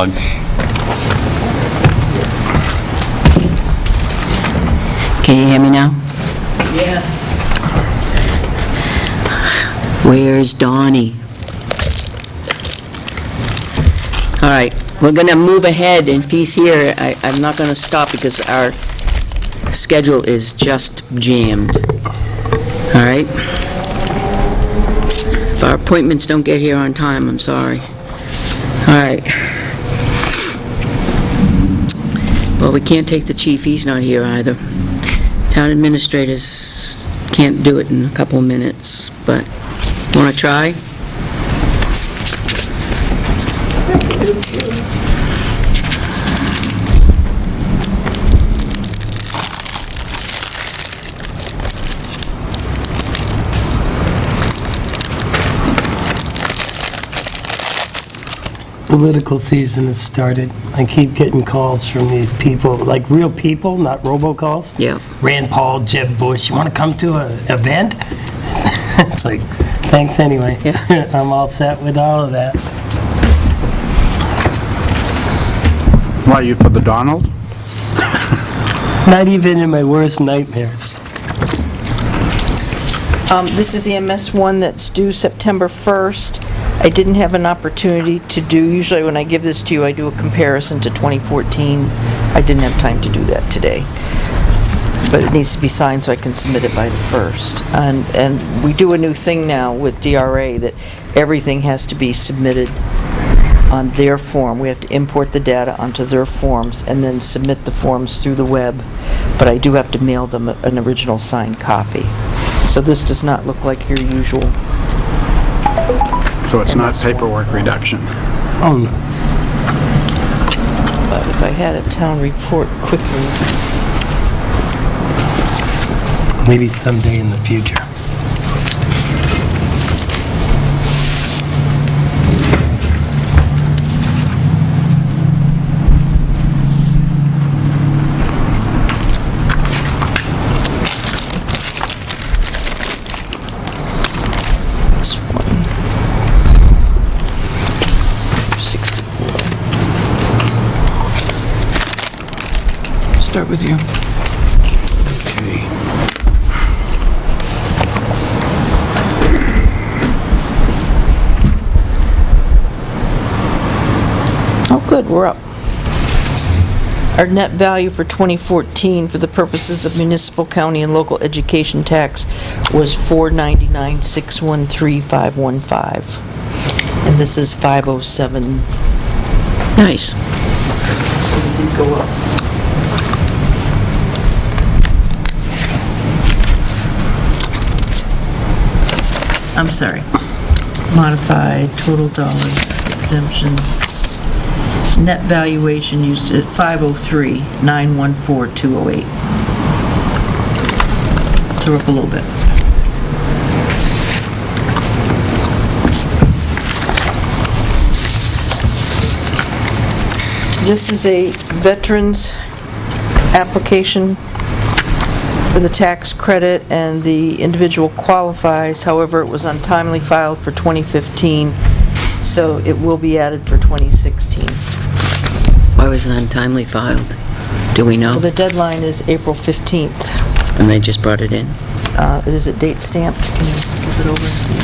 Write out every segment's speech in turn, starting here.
unplug. Can you hear me now? Yes. Where's Donnie? All right, we're going to move ahead, and if he's here, I'm not going to stop because our schedule is just jammed. All right? If our appointments don't get here on time, I'm sorry. All right. Well, we can't take the chief, he's not here either. Town administrators can't do it in a couple of minutes, but want to try? Political season has started. I keep getting calls from these people, like real people, not robocalls. Yeah. Rand Paul, Jeb Bush, you want to come to an event? It's like, thanks anyway. Yeah. I'm all set with all of that. Why, are you for the Donald? Not even in my worst nightmares. This is EMS 1 that's due September 1st. I didn't have an opportunity to do, usually when I give this to you, I do a comparison to 2014. I didn't have time to do that today. But it needs to be signed so I can submit it by the 1st. And we do a new thing now with DRA that everything has to be submitted on their form. We have to import the data onto their forms and then submit the forms through the web. But I do have to mail them an original signed copy. So this does not look like your usual. So it's not paperwork reduction. Oh, no. But if I had a town report quickly. Maybe someday in the future. This one. 64. Start with you. Okay. Oh, good, we're up. Our net value for 2014 for the purposes of municipal, county, and local education tax was $499,613,515. And this is 507. Nice. So it did go up. I'm sorry. Modified total dollars, exemptions. Net valuation used at 503,914,208. So we're up a little bit. This is a veteran's application for the tax credit, and the individual qualifies. However, it was untimely filed for 2015, so it will be added for 2016. Why was it untimely filed? Do we know? Well, the deadline is April 15th. And they just brought it in? Is it date stamped? Can you flip it over and see?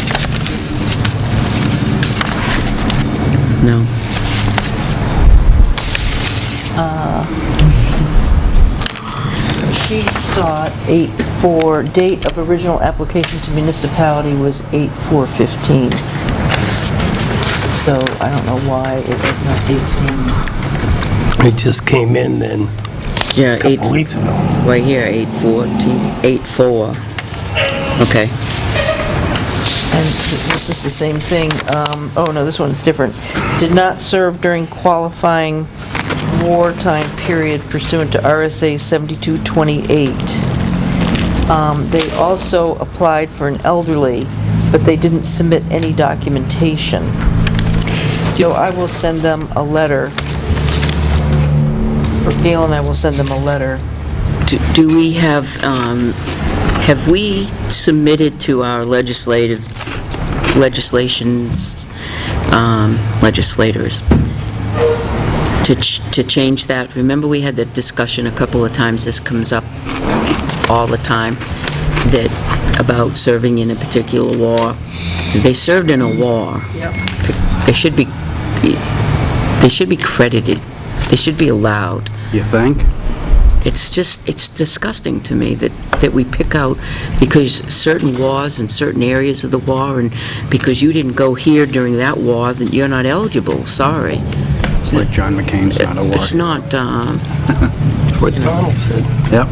No. She saw 8/4, date of original application to municipality was 8/4/15. So I don't know why it was not date stamped. It just came in then Yeah, a couple weeks ago. right here, 8/4. Okay. And this is the same thing. Oh, no, this one's different. Did not serve during qualifying wartime period pursuant to RSA 7228. They also applied for an elderly, but they didn't submit any documentation. So I will send them a letter. For Gail and I will send them a letter. Do we have we submitted to our legislators, to change that. Remember, we had that discussion a couple of times, this comes up all the time, that about serving in a particular war. They served in a war. Yep. They should be credited. They should be allowed. You think? It's disgusting to me that we pick out, because certain wars and certain areas of the war, and because you didn't go here during that war, that you're not eligible, sorry. It's like John McCain's not a war. It's not, That's what Donald said, Yep.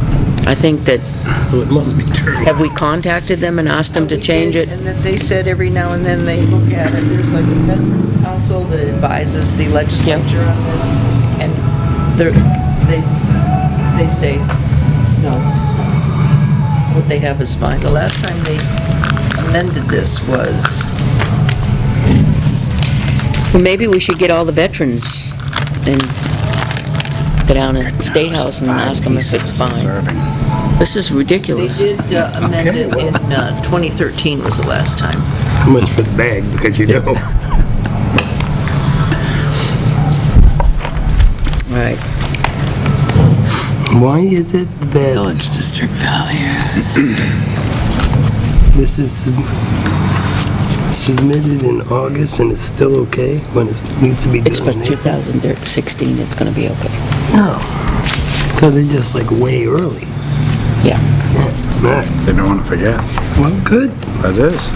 I think that, so it must be true. have we contacted them and asked them to change it? And that they said every now and then they look at it. There's like a Veterans Council that advises the legislature on this, and they say, no, this is fine. What they have is fine. The last time they amended this was, Well, maybe we should get all the veterans and go down to State House and ask them if it's fine. Serving. This is they ridiculous. did amend Okay, it well. in 2013 was the last time. How much for the bag, because you know. Right. Why is it that Village district values. this is submitted in August and it's still okay when it needs to be done? It's for in April? 2016, it's gonna be okay. No. So they're just like way early. Yeah. Yeah. All right. They don't want to forget. Well, good. That is.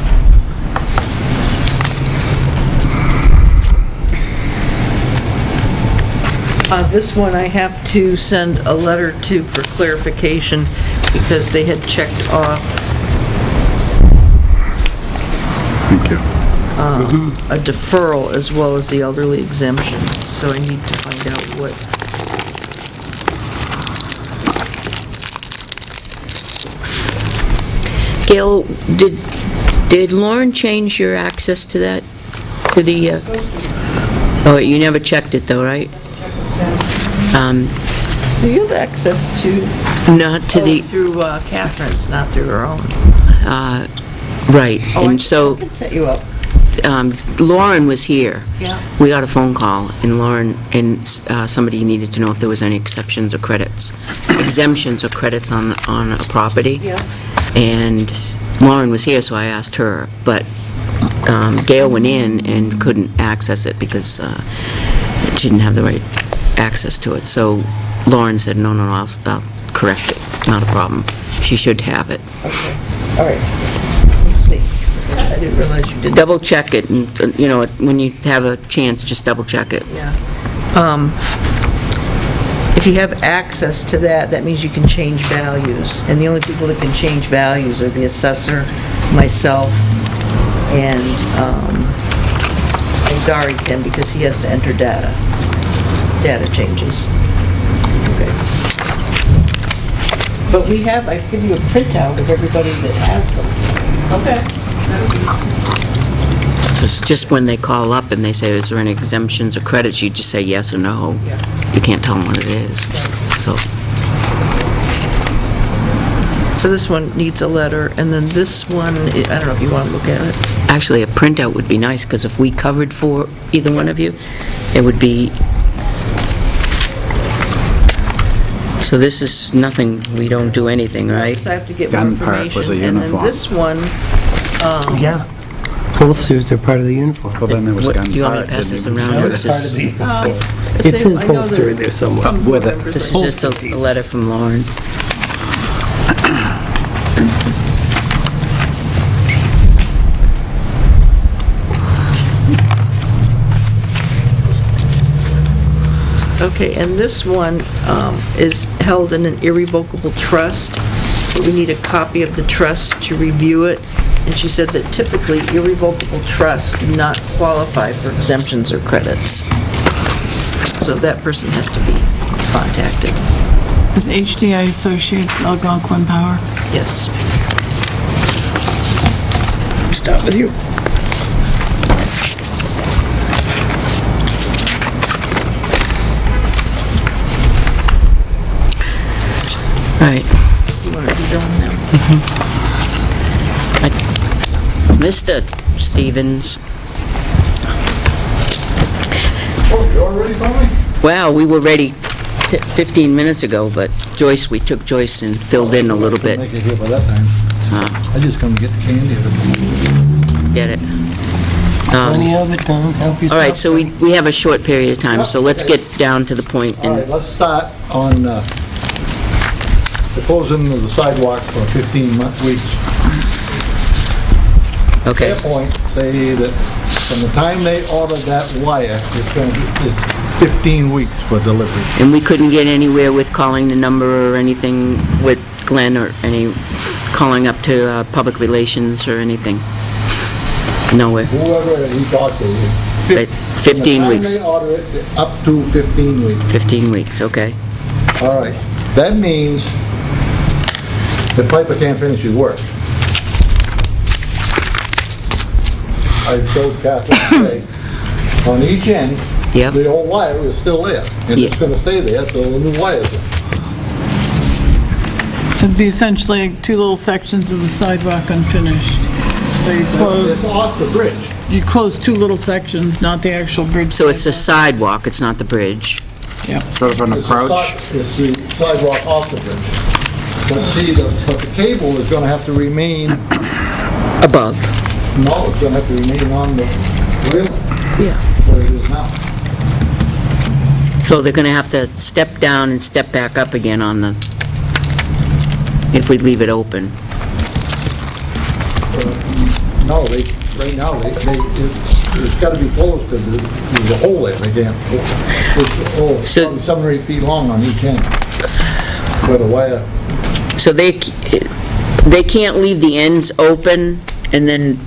This one I have to send a letter to for clarification because they had checked off Thank you. a deferral as well as the elderly exemption, so I need to find out what. Gail, did Lauren change your access to that, to the, oh, you never checked it though, right? Do you have access to? Not to the, Through Catherine's, not through her own. right, Oh, and so, I can set you up. Lauren was here. Yeah. We got a phone call, and Lauren, and somebody needed to know if there was any exceptions or credits, exemptions or credits on a property. Yeah. And Lauren was here, so I asked her, but Gail went in and couldn't access it because she didn't have the right access to it. So Lauren said, no, I'll correct it, not a problem. She should have it. Okay, all right. Let's see. I didn't realize you did. Double check it, and, when you have a chance, just double check it. Yeah. If you have access to that, that means you can change values. And the only people that can change values are the assessor, myself, and Dari can, because he has to enter data changes. Okay. But we have, I give you a printout of everybody that has them. Okay. So it's just when they call up and they say, is there any exemptions or credits, you just say yes or no. Yeah. You can't tell them what it is. So, So this one needs a letter, and then this one, I don't know if you want to look at it. actually, a printout would be nice, because if we covered for either one of you, it would be... So this is nothing, we don't do anything, right? So I have to get more Gun part was a information. And then uniform. this one, Yeah. Holsters are part of the uniform. Well, then there was What- gun do you want me to part, pass didn't this even around, say or what is it Part is. of the uniform. if It's they- his I know holster that there somewhere. some With it. members This is like- just a letter from Lauren. Okay, and this one is held in an irrevocable trust. But we need a copy of the trust to review it. And she said that typically irrevocable trusts do not qualify for exemptions or credits. So that person has to be contacted. Is HDI Associates Algonquin Power? Yes. Start with you. Right. You want to be done now? Mr. Stevens. Oh, you all ready for me? Well, we were ready 15 minutes ago, but Joyce, we took Joyce and filled in a little bit. Make it here by that time. I just come to get the candy. Get it? Plenty of it, don't help All yourself. right, so we have a short period of time, so let's get down to the point. All right, And let's start on the closing of the sidewalk for 15 weeks. Okay, Their point say that from the time they ordered that wire, it's 15 weeks for delivery. and we couldn't get anywhere with calling the number or anything with Glenn or calling up to public relations or anything? Nowhere. Whoever he talked to, it's 15 weeks. From the time they order it, up to 15 weeks. 15 weeks, okay. All right, that means the piper can't finish his work. I showed Catherine today, on each end, Yep. the old wire is still there, and it's Yeah. gonna stay there till the new wire's in. It'd be essentially two little sections of the sidewalk unfinished. So It's off the bridge. you close two little sections, not the actual bridge. So it's the sidewalk, it's not the bridge. Yep. Sort of an It's the approach. It's the sidewalk off the bridge. But see, but the cable is gonna have to remain, Above. no, it's gonna have to remain on the railing, Yeah. where it is now. So they're gonna have to step down and step back up again on the, if we leave it open. No, right now, it's gotta be closed, because there's a hole there, they can't, it's So- probably 7 or 8 feet long on each end, where the wire, So they can't leave the ends open, and then,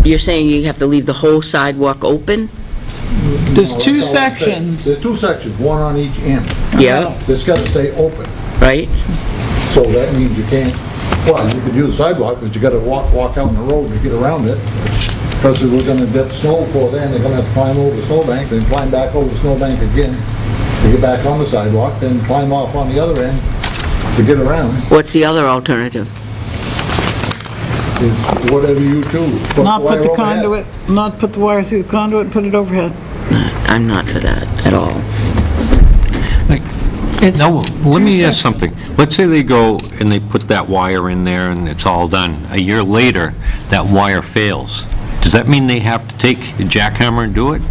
you're saying you have to leave the whole sidewalk open? There's No, two that's all I'm saying. sections. There's 2 sections, one on each end. Yeah, It's gotta stay open, right? so that means you can't, well, you could use the sidewalk, but you gotta walk out in the road to get around it. Because if we're gonna dip snow for then, they're gonna have to climb over the snowbank, then climb back over the snowbank again to get back on the sidewalk, then climb off on the other end to get around. What's the other alternative? It's whatever you choose. Not put the wire overhead. conduit, not put the wire through the conduit, put it overhead. I'm not for that at all. It's Now, let two me ask sections. something. Let's say they go and they put that wire in there and it's all done. A year later, that wire fails. Does that mean they have to take a jackhammer and do it?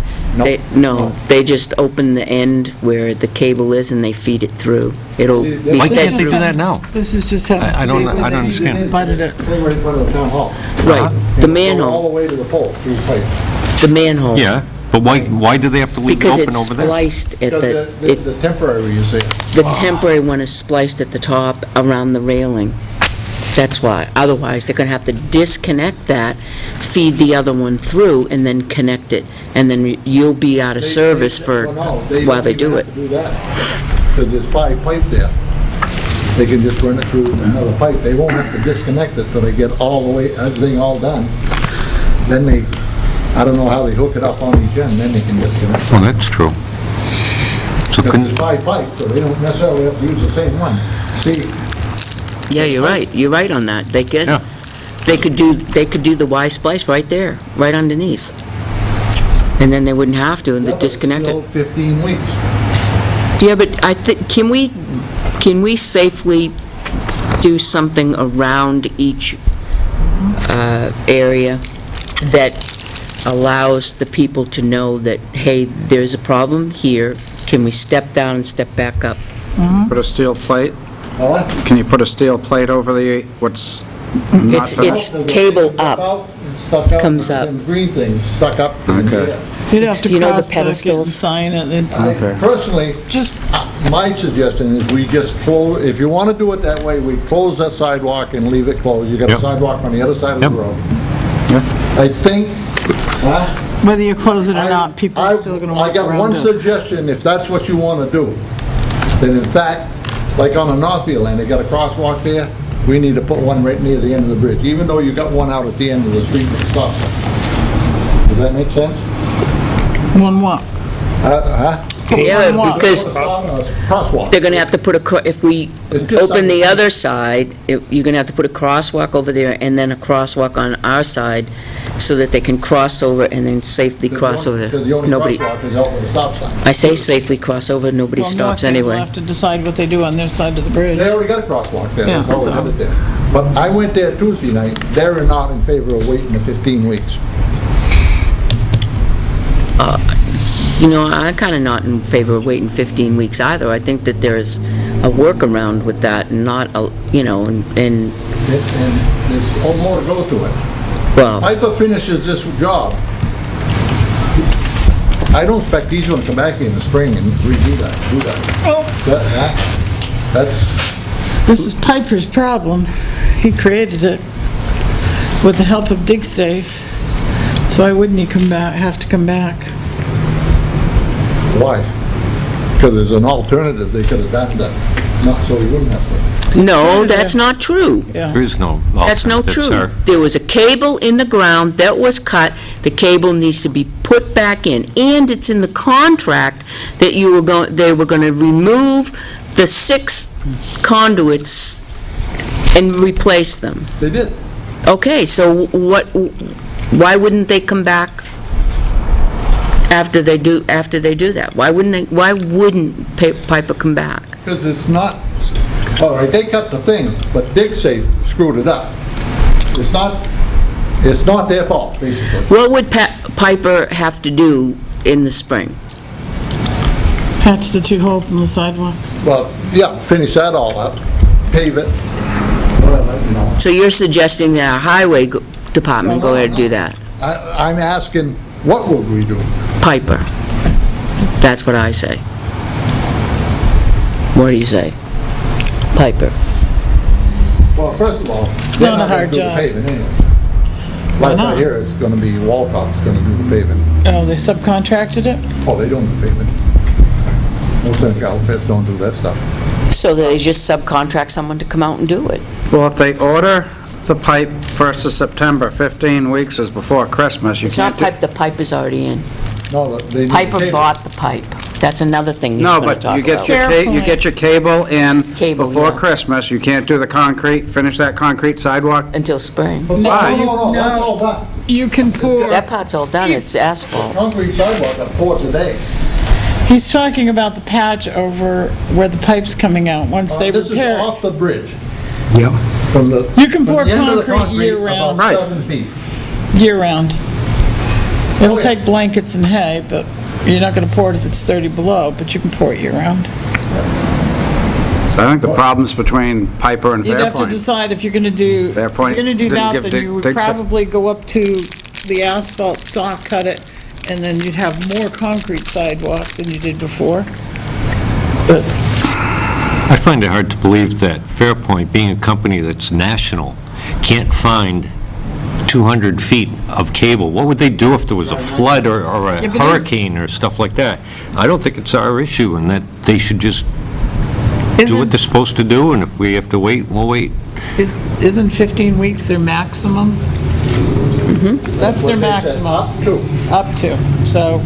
No, they just open the end where the cable is and they feed it through. It'll See, be Why This can't fed they do through. that now? This is just happens I to be don't- where I don't they understand. butted it. Thing right in front of the town hall. Right, And the it'll go all manhole, the way to the pole, through pipe. the manhole. Yeah, but why do they have to leave it Because open it's over there? spliced at Because the temporary, you see. the temporary one is spliced at the top around the railing. That's why. Otherwise, they're gonna have to disconnect that, feed the other one through, and then connect it. And then you'll be out of service for, while they do it. They don't even have to do that, because there's 5 pipe there. They can just run it through another pipe. They won't have to disconnect it till they get all the way, everything all done. Then they, I don't know how they hook it up on each end, then they can disconnect it. Well, that's true. So Because couldn't, there's 5 pipes, so they don't necessarily have to use the same one. See, Yeah, you're right. You're right on that. They could, Yeah. they could do the Y splice right there, right underneath. And then they wouldn't have to, and yeah, they but it's disconnect still it. 15 weeks. Yeah, but I think, can we safely do something around each area that allows the people to know that, hey, there's a problem here, can we step down and step back up? Put a steel plate? Huh? Can you put a steel plate over the, what's not It's finished? cable Stuck up. out, and stuck out, Comes and up. them green things stuck up. in Okay. there. You'd have to You know the cross back it and pedestals? sign it. It's Okay. Personally, just, my suggestion is we just close, if you want to do it that way, we close that sidewalk and leave it closed. You got a Yep. sidewalk on the other side of the Yep. road. I think, whether you close it or not, people are still gonna I walk got one around it. suggestion, if that's what you want to do. Then in fact, like on the Northfield land, they got a crosswalk there, we need to put one right near the end of the bridge, even though you got one out at the end of the street that stops it. Does that make sense? One what? Yeah, One because Crosswalk. they're gonna have to put if we It's just open the like- other side, you're gonna have to put a crosswalk over there and then a crosswalk on our side so that they can cross over and then safely cross over. Because the only Nobody, crosswalk is out with a stop sign. I say safely cross over, nobody Well, stops North End will anyway. have to decide what they do on their side of the bridge. They already got a crosswalk there, Yeah, there's no so- have it there. But I went there Tuesday night, they're not in favor of waiting the 15 weeks. You know, I'm kind of not in favor of waiting 15 weeks either. I think that there's a workaround with that and not, you know, and And there's all more to go to it. well, Piper finishes this job, I don't expect he's gonna come back in the spring and redo that, do that. Oh, That's, this is Piper's problem. He created it with the help of DigSafe. So why wouldn't he have to come back? why? Because there's an alternative they could have done that, not so he wouldn't have to. no, that's not true. Yeah. There is no That's no alternative, true. sir. There was a cable in the ground that was cut, the cable needs to be put back in, and it's in the contract that they were going to remove the 6 conduits and replace them. They did. Okay, so why wouldn't they come back after they do that? Why wouldn't Piper come back? Because it's not, all right, they cut the thing, but DigSafe screwed it up. It's not their fault, basically. What would Piper have to do in the spring? Patch the 2 holes in the sidewalk. Well, yeah, finish that all up, pave it, whatever, you know. So you're suggesting that our highway department go ahead and do that? I'm asking, what would we do? Piper. That's what I say. What do you say? Piper. Well, first of all, not they're a not gonna hard do the job. paving anyway. Last I not? hear, it's gonna be Walcott's gonna do the paving. Oh, they subcontracted it? Oh, they don't do paving. Most of the outfits don't do that stuff. So they just subcontract someone to come out and do it? Well, if they order the pipe 1st of September, 15 weeks is before Christmas, you It's not can't do... pipe, the pipe is already in. No, they need Piper paving. bought the pipe. That's another thing you're No, going to but talk you get about. your, Fair you point. get your cable in Cable, before yeah. Christmas, you can't do the concrete, finish that concrete sidewalk. Until spring. No, Fine. no, that's all done. You can pour, That part's all done, it's asphalt. Concrete sidewalk up 4 today. he's talking about the patch over where the pipe's coming out, once they This is repair it. off the bridge, Yep. from the... You can from pour the end of the concrete year-round. About Right. 7 feet. Year-round. It'll yeah. take blankets and hay, but you're not gonna pour it if it's 30 below, but you can pour it year-round. So I think the problem's between Piper and You'd have to Fairpoint. decide if you're gonna do, if you're Fairpoint gonna do didn't that, give then Dig- you would Dig- probably go up to the asphalt, soft cut it, and then you'd have more concrete sidewalk than you did before. But I find it hard to believe that Fairpoint, being a company that's national, can't find 200 feet of cable. What would they do if there was a flood or a Yeah, but it's- hurricane or stuff like that? I don't think it's our issue, and that they should just do what they're supposed to do, and if we have to wait, we'll wait. Isn't 15 weeks their maximum? That's their What they said, maximum, Up to, up to, so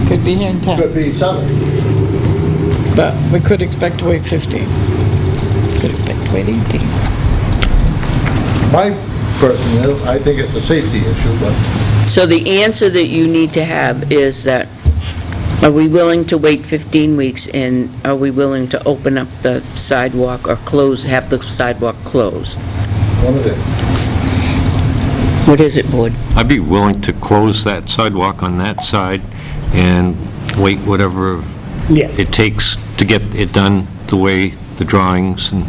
could be here in 10, could be 7. but we could expect to wait 15. Could expect to wait 18. My person, I think it's a safety issue, but So the answer that you need to have is that, are we willing to wait 15 weeks, and are we willing to open up the sidewalk or have the sidewalk closed? one of them. What is it, Board? I'd be willing to close that sidewalk on that side and wait whatever Yeah. it takes to get it done the way the drawings and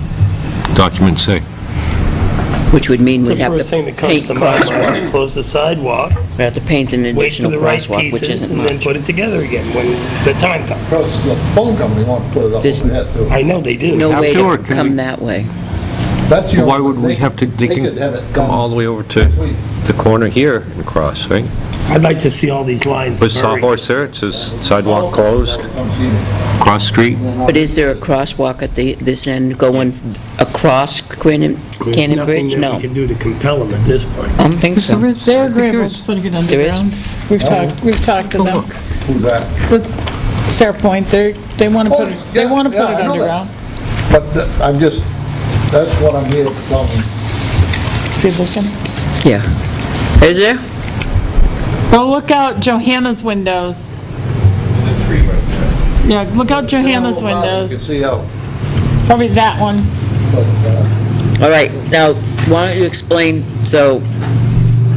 documents say. Which would mean It's we'd the have to first thing that comes paint to mind, crosswalk. is close the sidewalk, We have to paint an wait for additional the right crosswalk, which pieces, isn't and then much. put it together again when the time comes. Because the phone company wants to put it up There's- overhead, too. I know they do. No Have way to, or to can come we- that way. That's the Why only- would we have to, they could have can it come done all the way over to this week. the corner here and cross, right? I'd like to see all these lines Was buried. Sawhorse there? It says sidewalk closed, Come see me. cross street. But is there a crosswalk at this end going across Cannon Bridge? There's nothing that No. we can do to compel them at this point. I don't think so. They're agreeable to putting it There is? underground. We've talked to them. Who's that? The Fairpoint, they want to Oh, put it, they yeah, want to yeah, put it I know that. underground. But I'm just, that's what I'm here to tell them. See, looking? Yeah. Is there? Go look out Johanna's windows. Yeah, look out Johanna's You can windows. see out. Probably that one. All right, now, why don't you explain, so,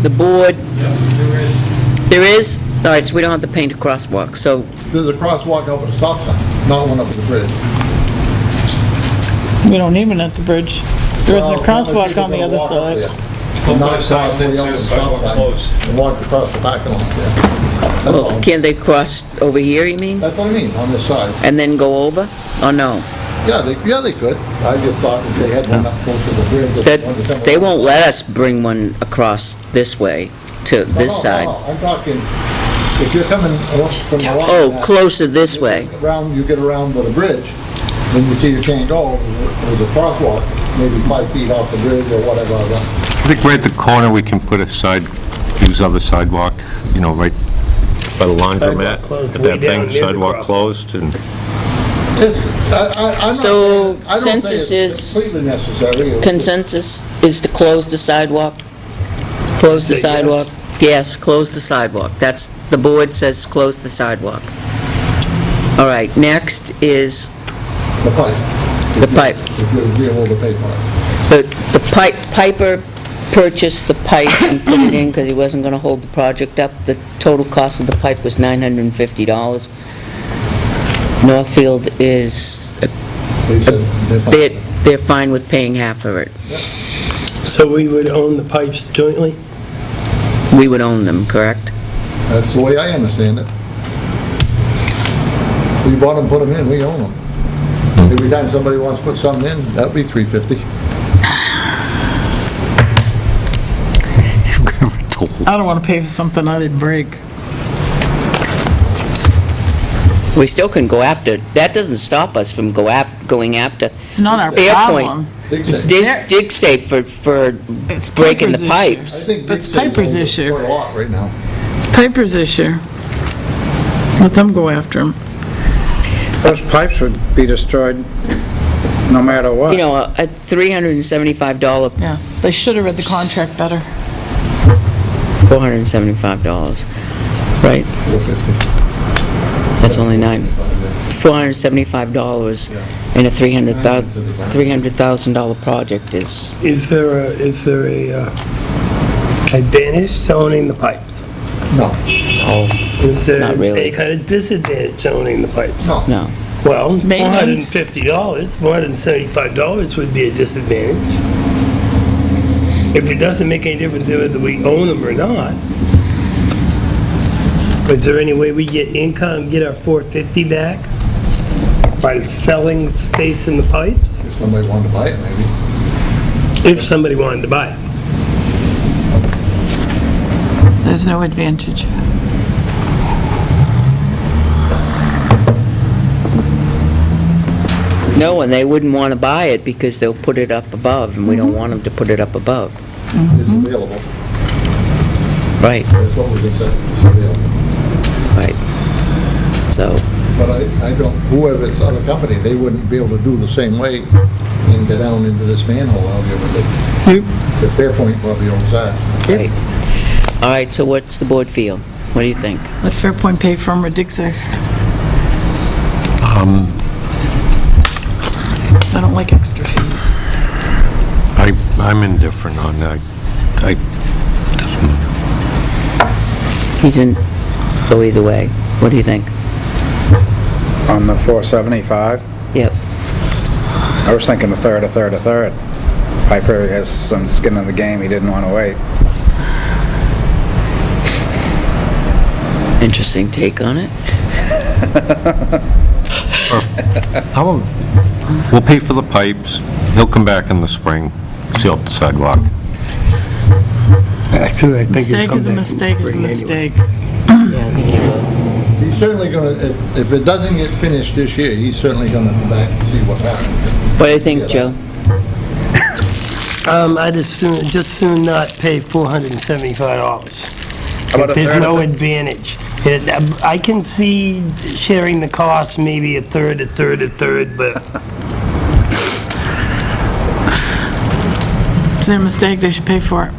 the board... There is? All right, so we don't have to paint a crosswalk, so, There's a crosswalk over the stop sign, not one up at the bridge. We don't even at the bridge. There is a Well, crosswalk people on the gonna other walk up side. there. Not cross way up the stop sign and walk across the parking lot there. That's well, all. can't they cross over here, you mean? That's what I mean, on this side. And then go over? Or no? Yeah, they could. I just thought if they had one up close to the bridge. That, they won't let us bring one across this way to this side. No, I'm talking, if you're coming from the line. Oh, closer this way. You get around by the bridge, then you see you can't go, there's a crosswalk, maybe 5 feet off the bridge or whatever. I think right at the corner, we can put a use other sidewalk, right by the laundromat. Sidewalk closed At way that down thing, near the sidewalk crosswalk. closed, and I'm not So, saying- I don't think census it's is- completely necessary. Consensus is to close the sidewalk? Close the Say yes. sidewalk? Yes, close the sidewalk. That's, the board says close the sidewalk. All right, next is The pipe. the pipe. If you'd be able to pay for it. The piper purchased the pipe and put it in because he wasn't going to hold the project up. The total cost of the pipe was $950. Northfield is, They said they're fine. they're fine with paying half of it. So we would own the pipes jointly? We would own them, correct? That's the way I understand it. We bought them, put them in, we own them. Every time somebody wants to put something in, that'd be $350. I don't want to pay for something I didn't break. We still can go after, that doesn't stop us from going after It's not our Fairpoint. problem. Big thing. Dig safe for It's breaking the Piper's issue. I pipes. think That's Big City's Piper's owns it issue. quite a lot right now. It's Piper's issue. Let them go after him. Those pipes would be destroyed no matter what. You know, a $375, Yeah, they should have read the contract better. $475, right? $450. That's only $475 in a $300,000 project is, Is there a advantage to owning the pipes? No, Is there Not really. a kind of disadvantage to owning the pipes? no. no. Well, Maintenance. $450, $475 would be a disadvantage. If it doesn't make any difference whether we own them or not. Is there any way we get income, get our $450 back by selling space in the pipes? If somebody wanted to buy it, maybe. If somebody wanted to buy it. There's no advantage. No, and they wouldn't want to buy it because they'll put it up above, and we don't want them to put it up above. It's available. Right, That's what we can say, it's available. right. So, But I don't, whoever's other company, they wouldn't be able to do the same way and go down into this manhole out here, but they, the Fairpoint probably owns that. right. All right, so what's the board feel? What do you think? Let Fairpoint pay for them or dig safe. I don't like extra fees. I'm indifferent on that. He's in, go either way. What do you think? On the 475, Yep. I was thinking a third. Piper has some skin in the game, he didn't want to wait. Interesting take on it. We'll pay for the pipes, he'll come back in the spring, seal up the sidewalk. Actually, I think Mistake is a mistake is a mistake. Yeah, I think he will. He's certainly gonna, if it doesn't get finished this year, he's certainly gonna come back and see what happens. What do you think, Joe? I'd just soon not pay $475. about a If there's third no of it? advantage. I can see sharing the cost, maybe a third, but If it's their mistake, they should pay for it.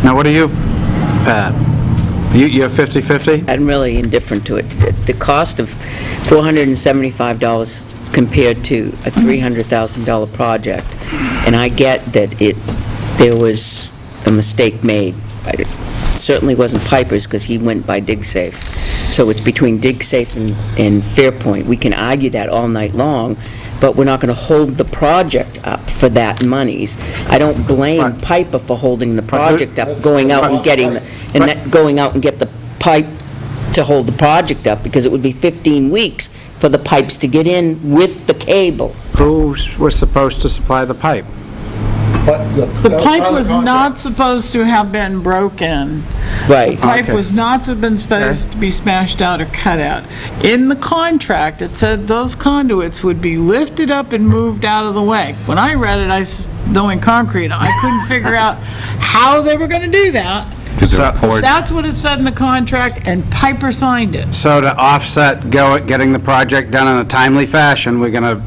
Now, what are you, Pat? You're 50/50? I'm really indifferent to it. The cost of $475 compared to a $300,000 project, and I get that there was a mistake made. It certainly wasn't Piper's, because he went by DigSafe. So it's between DigSafe and Fairpoint. We can argue that all night long, but we're not going to hold the project up for that monies. I don't blame Right. Piper for holding the project up, going out and getting, going out and get the pipe to hold the project up, because it would be 15 weeks for the pipes to get in with the cable. Who was supposed to supply the pipe? But The pipe was not supposed to have been broken. Right. The pipe Okay. was not supposed to be smashed out or cut out. In the contract, it said those conduits would be lifted up and moved out of the way. When I read it, knowing concrete, I couldn't figure out how they were going to do that. Because they're poured. That's what it said in the contract, and Piper signed it. So to offset getting the project done in a timely fashion, we're going to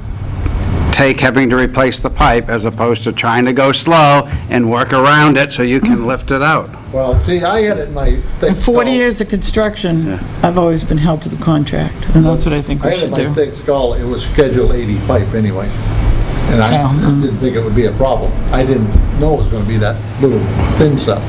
take having to replace the pipe as opposed to trying to go slow and work around it so you can lift it out. Well, see, I had it in my thick In 40 skull. years of construction, I've always been held to the contract, and that's what I think I we had it in should my do. thick skull, it was Schedule 80 pipe anyway. And I Oh, just didn't think it would be a problem. I didn't know it was gonna be that little thin stuff.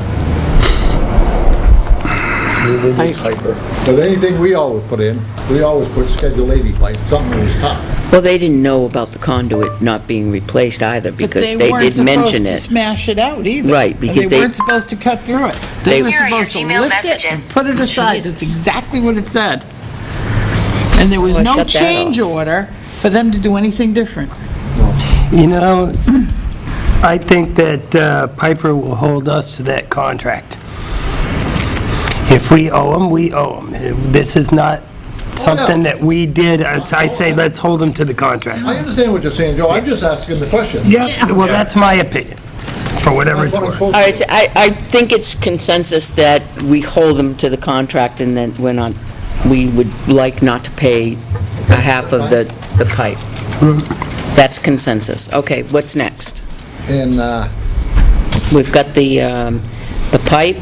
But anything we always put in, we always put Schedule 80 pipe, something that was tough. Well, they didn't know about the conduit not being replaced either, because they did mention But they weren't supposed to it. smash it out either. Right, And because they they- weren't supposed to cut through it. They- They were Here are your supposed to Gmail lift it and messages. put it aside. That's Jesus. exactly what it said. And there was Oh, I no shut that change off. order for them to do anything different. You know, I think that Piper will hold us to that contract. If we owe them, we owe them. This is not something that we did. I say, let's hold them to the contract. I understand what you're saying, Joe, I'm just asking the question. Yeah, well, that's my opinion, for whatever That's it's what I'm worth. supposed All to right, do. so I think it's consensus that we hold them to the contract, and then we would like not to pay a half of the pipe. That's consensus. Okay, what's next? And, We've got the pipe,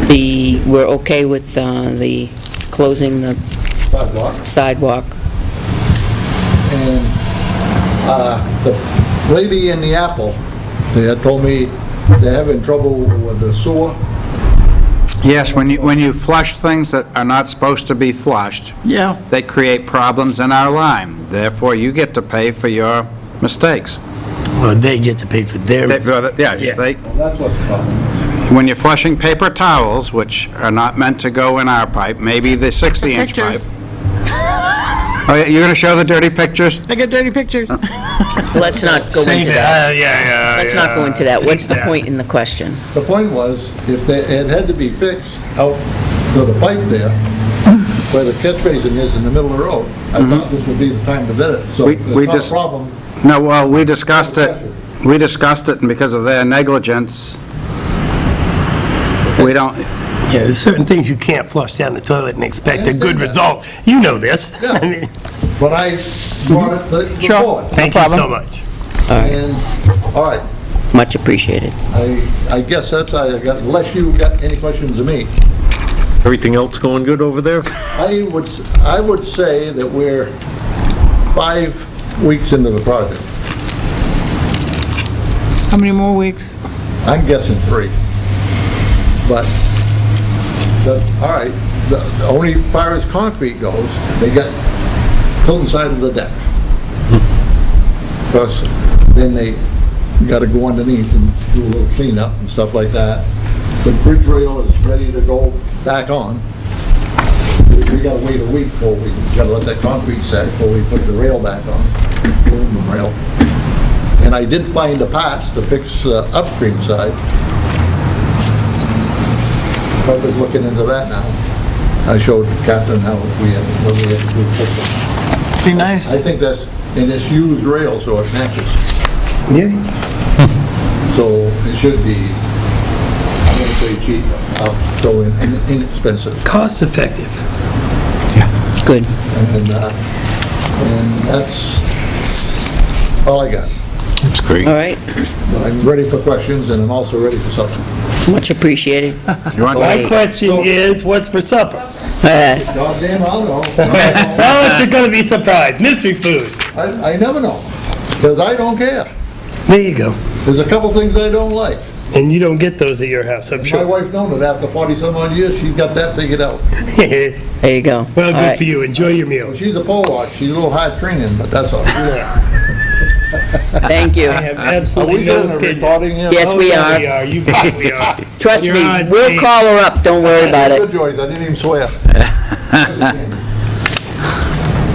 we're okay with the closing the sidewalk. sidewalk. And the lady in the Apple, they had told me they're having trouble with the sewer. Yes, when you flush things that are not supposed to be flushed, Yeah. they create problems in our line. Therefore, you get to pay for your mistakes. Well, they get to pay for their... Yes, they, That's what the problem is. when you're flushing paper towels, which are not meant to go in our pipe, maybe the 60-inch pipe. Pictures. Oh, yeah, you're going to show the dirty pictures? I got dirty pictures. Let's not go into that. Yeah. Let's not go into that. What's the Yeah. point in the question? The point was, if it had to be fixed out to the pipe there, where the catch basin is in the middle of the road, I thought this would be the time to bid it. So We it's not a just- problem. No, well, we discussed it, and because of their negligence, we don't, Yeah, there's certain things you can't flush down the toilet and expect a good result. You know this. I mean, But I brought it to the board. thank you so much. And, all right, Much appreciated. I guess that's all I got, unless you got any questions of me. Everything else going good over there? I would say that we're 5 weeks into the project. How many more weeks? I'm guessing 3. But, all right, the only far as concrete goes, they got Tilton side of the deck. Because then they gotta go underneath and do a little cleanup and stuff like that. The bridge rail is ready to go back on. We gotta wait a week before we gotta let that concrete set before we put the rail back on, aluminum rail. And I did find the parts to fix upstream side. I was looking into that now. I showed Catherine how we had to do it. Be nice. I think that's, and it's used rail, so it matches. Yeah. So it should be, I'm gonna say cheap, so inexpensive. Cost effective. Good. And that's all I got. That's Great. All right, But I'm ready for questions, and I'm also ready for supper. much appreciated. You want My question is, what's for supper? Goddamn, I'll know. Oh, it's gonna be a surprise, mystery food. I never know, because I don't care. There you go. There's a couple things I don't like. And you don't get those at your house, I'm My sure. wife known it after 40-some odd years, she got that figured out. There you go. Well, All good right. for you, enjoy your meal. She's a pole watch, she's a little hard training, but that's all. Thank you. I have Are absolutely we no doing a opinion. recording here? Yes, we yeah, are. we are, you bet we are. Trust You're me, on we'll tape. call her up, don't worry about Good, it. Joyce, I didn't even swear.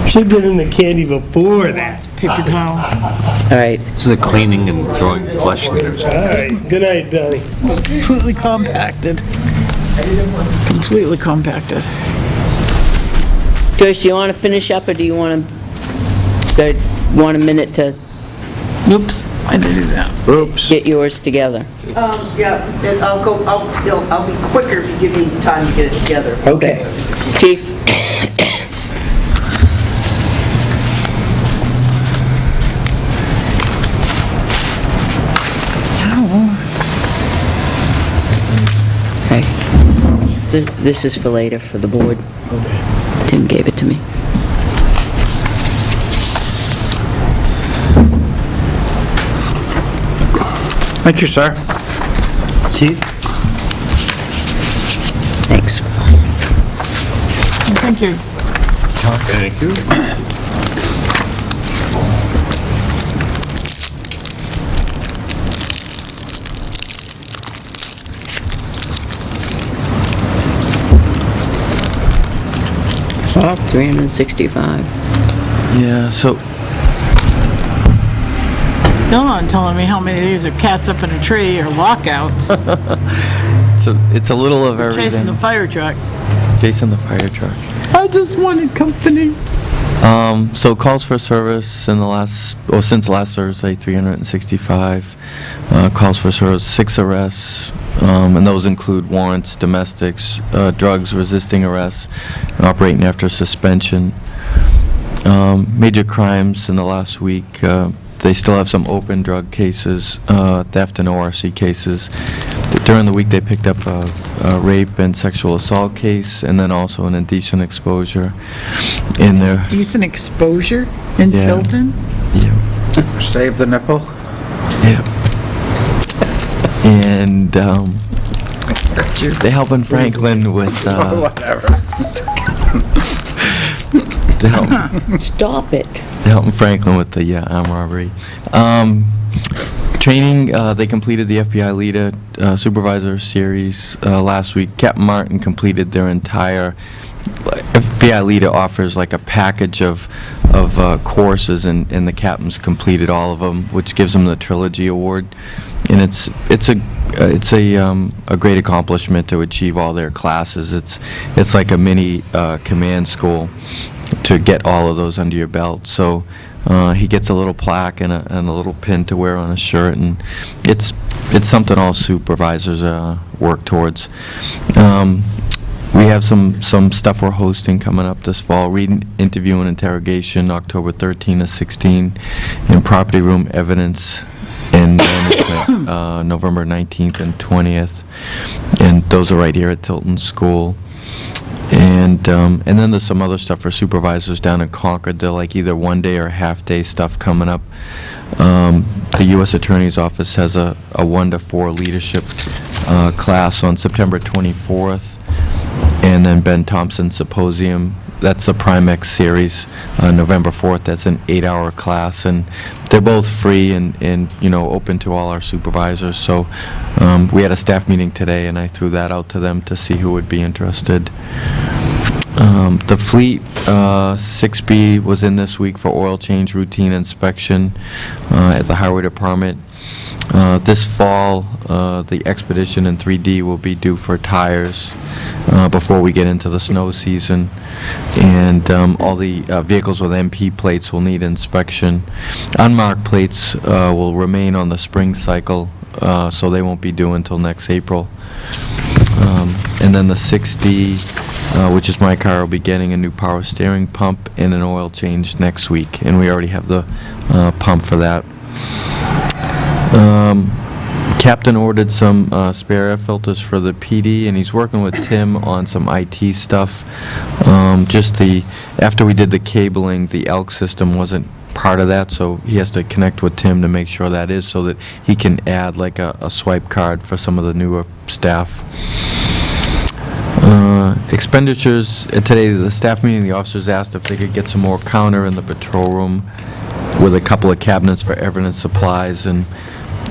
Should've been in the candy before that. Paper towel. All right, This is a cleaning and throwing, flushing it or something. All right, good night, Donnie. Completely compacted. Completely compacted. Joyce, do you want to finish up, or do you want a minute to Oops, I didn't do that. Oops. get yours together? Yeah, and I'll be quicker if you give me time to get it together. Okay. Chief? Okay. This is for later, for the board. Tim gave it to me. Thank you, sir. Chief? Thanks. Thank you. Thank you. Oh, 365. Yeah, so, Still not telling me how many of these are cats up in a tree or lockouts, it's a little of chasing the everything. fire truck. Chasing the fire truck. I just wanted company. So calls for service since last Thursday, 365. Calls for service, 6 arrests, and those include warrants, domestics, drugs, resisting arrest, and operating after suspension. Major crimes in the last week, they still have some open drug cases, theft and ORC cases. During the week, they picked up a rape and sexual assault case, and then also an indecent exposure in there. Decent exposure in Yeah. Tilton. Yeah. Save the nipple. Yeah. And they helping Franklin with Whatever. they help, Stop it. they helping Franklin with the armed robbery. Training, they completed the FBI leader supervisor series last week. Captain Martin completed their entire FBI leader offers like a package of courses, and the captains completed all of them, which gives them the Trilogy Award. And it's a great accomplishment to achieve all their classes. It's like a mini command school to get all of those under your belt. So he gets a little plaque and a little pin to wear on his shirt, and it's something all supervisors work towards. We have some stuff we're hosting coming up this fall. Reading, interview, and interrogation, October 13 to 16, and property room evidence and management, November 19th and 20th. And those are right here at Tilton School. And then there's some other stuff for supervisors down in Concord. They're like either one-day or half-day stuff coming up. The U.S. Attorney's Office has a 1 to 4 leadership class on September 24th. And then Ben Thompson Symposium, that's the Primex series, November 4th. That's an 8-hour class, and they're both free and open to all our supervisors. So we had a staff meeting today, and I threw that out to them to see who would be interested. The fleet 6B was in this week for oil change routine inspection at the Highway Department. This fall, the Expedition and 3D will be due for tires before we get into the snow season, and all the vehicles with MP plates will need inspection. Unmarked plates will remain on the spring cycle, so they won't be due until next April. And then the 6D, which is my car, will be getting a new power steering pump and an oil change next week, and we already have the pump for that. Captain ordered some spare air filters for the PD, and he's working with Tim on some IT stuff. After we did the cabling, the ELK system wasn't part of that, so he has to connect with Tim to make sure that is, so that he can add like a swipe card for some of the newer staff. Expenditures, today, the staff meeting, the officers asked if they could get some more counter in the patrol room with a couple of cabinets for evidence supplies, and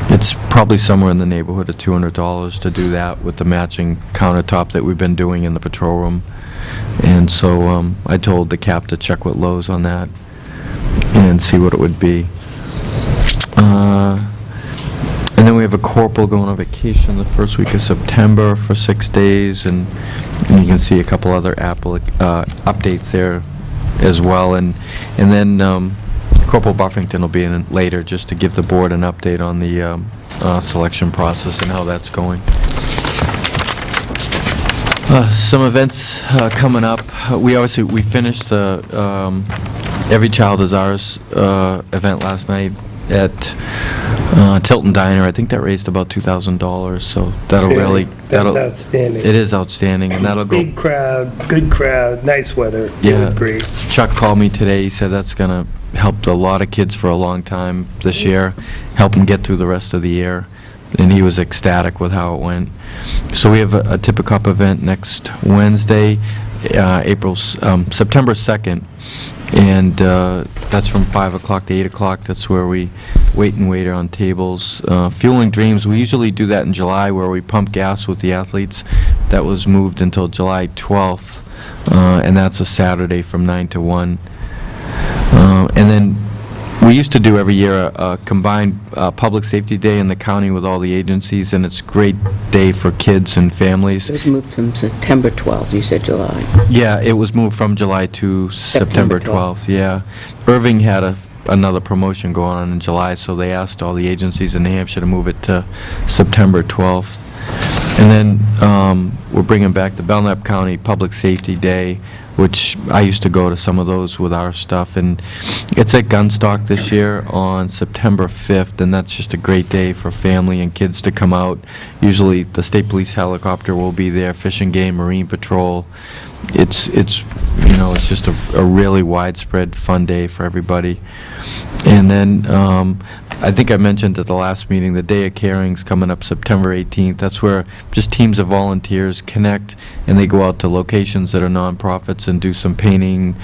it's probably somewhere in the neighborhood of $200 to do that with the matching countertop that we've been doing in the patrol room. And so I told the cap to check with Lowe's on that and see what it would be. And then we have a corporal going on vacation the first week of September for 6 days, and you can see a couple other updates there as well. And then Corporal Buffington will be in later just to give the board an update on the selection process and how that's going. Some events coming up. We finished the Every Child Is Ours event last night at Tilton Diner. I think that raised about $2,000, so that'll really... That's outstanding. It is outstanding, and that'll go... Big crowd, good crowd, nice weather. It was great. Chuck called me today. He said that's going to help a lot of kids for a long time this year, help them get through the rest of the year, and he was ecstatic with how it went. So we have a Tip a Cup event next Wednesday, September 2nd, and that's from 5 o'clock to 8 o'clock. That's where we wait and waiter on tables. Fueling Dreams, we usually do that in July where we pump gas with the athletes. That was moved until July 12th, and that's a Saturday from 9 to 1. And then we used to do every year a combined public safety day in the county with all the agencies, and it's a great day for kids and families. It was moved from September 12th, you said July. Yeah, it was moved from July to September 12th, yeah. Irving had another promotion going on in July, so they asked all the agencies in New Hampshire to move it to September 12th. And then we're bringing back the Belknap County Public Safety Day, which I used to go to some of those with our stuff, and it's at Gunstock this year on September 5th, and that's just a great day for family and kids to come out. Usually the State Police helicopter will be there, Fish and Game, Marine Patrol. It's just a really widespread fun day for everybody. And then I think I mentioned at the last meeting, the Day of Caring's coming up September 18th. That's where just teams of volunteers connect, and they go out to locations that are nonprofits and do some painting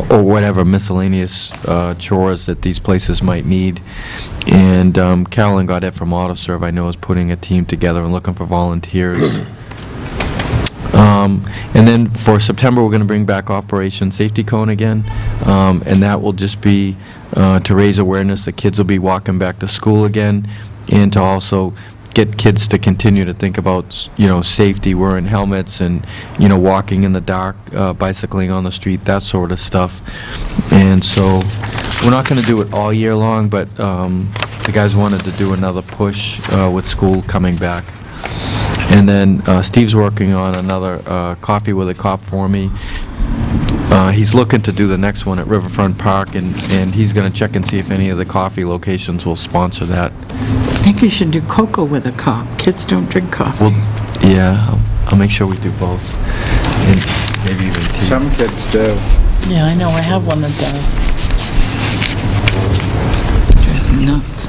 or whatever miscellaneous chores that these places might need. And Carolyn Gaudette from AutoServe, I know, is putting a team together and looking for volunteers. And then for September, we're going to bring back Operation Safety Cone again, and that will just be to raise awareness that kids will be walking back to school again, and to also get kids to continue to think about, safety, wearing helmets, and, walking in the dark, bicycling on the street, that sort of stuff. And so we're not going to do it all year long, but the guys wanted to do another push with school coming back. And then Steve's working on another Coffee with a Cop for me. He's looking to do the next one at Riverfront Park, and he's going to check and see if any of the coffee locations will sponsor that. I think you should do cocoa with a cop. Kids don't drink coffee. Well, yeah, I'll make sure we do both, and maybe even tea. Some kids do. Yeah, I know, I have one that does. Drives me nuts.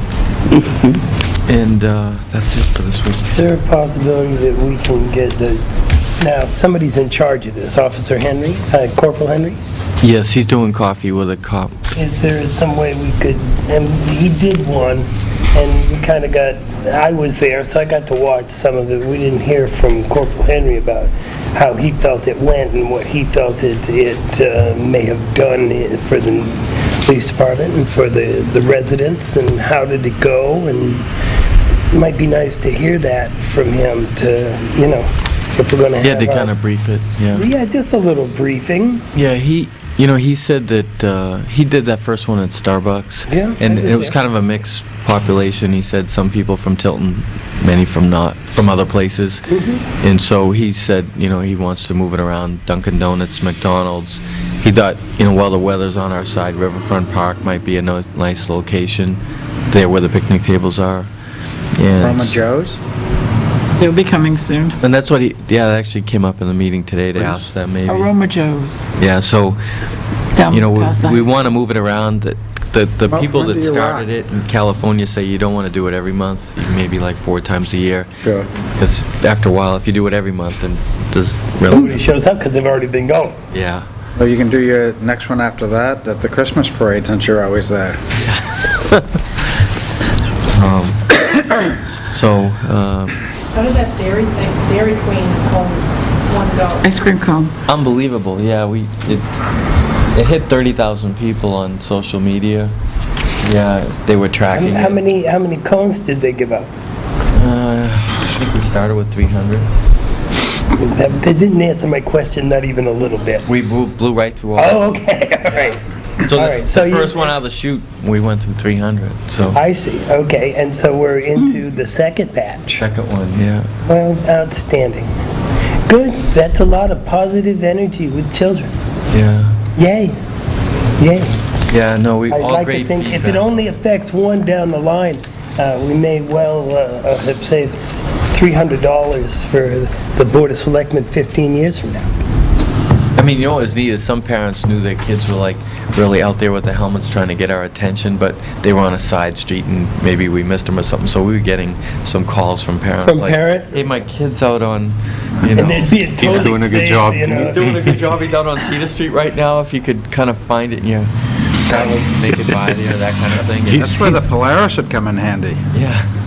And that's it for this week. Is there a possibility that we can get now, somebody's in charge of this, Officer Henry, Corporal Henry? Yes, he's doing Coffee with a Cop. Is there some way we could, and he did one, and we kind of I was there, so I got to watch some of it. We didn't hear from Corporal Henry about how he felt it went and what he felt it may have done for the police department and for the residents, and how did it go, and it might be nice to hear that from him to, if we're going to have... Yeah, to kind of brief it, yeah. Yeah, just a little briefing. Yeah, he said that he did that first one at Starbucks. Yeah, and I was it was there. kind of a mixed population. He said some people from Tilton, many from other places. Mm-hmm. And so he said, he wants to move it around Dunkin' Donuts, McDonald's. He thought, while the weather's on our side, Riverfront Park might be a nice location there where the picnic tables are. Yeah. Roma Joe's? They'll be coming soon. And that's what that actually came up in the meeting today to ask them maybe. Aroma Joe's. Yeah, so, down you know, past the we high school. want to move it around. The Well, people when that do you started rock? it in California say you don't want to do it every month, maybe like 4 times a year. Sure. Because after a while, if you do it every month, then does Nobody really, shows up because they've already been going. yeah. Well, you can do your next one after that at the Christmas parade, since you're always there. So, How did that Dairy Queen one go? Ice cream cone. unbelievable, yeah, it hit 30,000 people on social media. Yeah, they were tracking How it. many cones did they give out? I think we started with 300. That didn't answer my question, not even a little bit. We blew right through all. Oh, okay, all right. So all the right, so the you- first one out of the chute, we went through 300, so. I see, okay, and so we're into the second batch. Second one, yeah. Well, outstanding. Good, that's a lot of positive energy with children. Yeah. Yay, yay. Yeah, no, I'd all like to great think if it feedback. only affects one down the line, we may well have saved $300 for the Board of Selectmen 15 years from now. I mean, you know what was neat is some parents knew their kids were like really out there with the helmets trying to get our attention, but they were on a side street and maybe we missed them or something, so we were getting some calls from parents. From like, parents? Hey, my kid's out on, you know. And they'd be totally doing a good safe, job. you know. He's doing a good job. He's out on Cedar Street right now. If you could kind of find it in your travels, make it by there, that kind of thing. And That's where the Polaris would come in handy. yeah.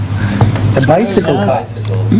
The bicycle cost.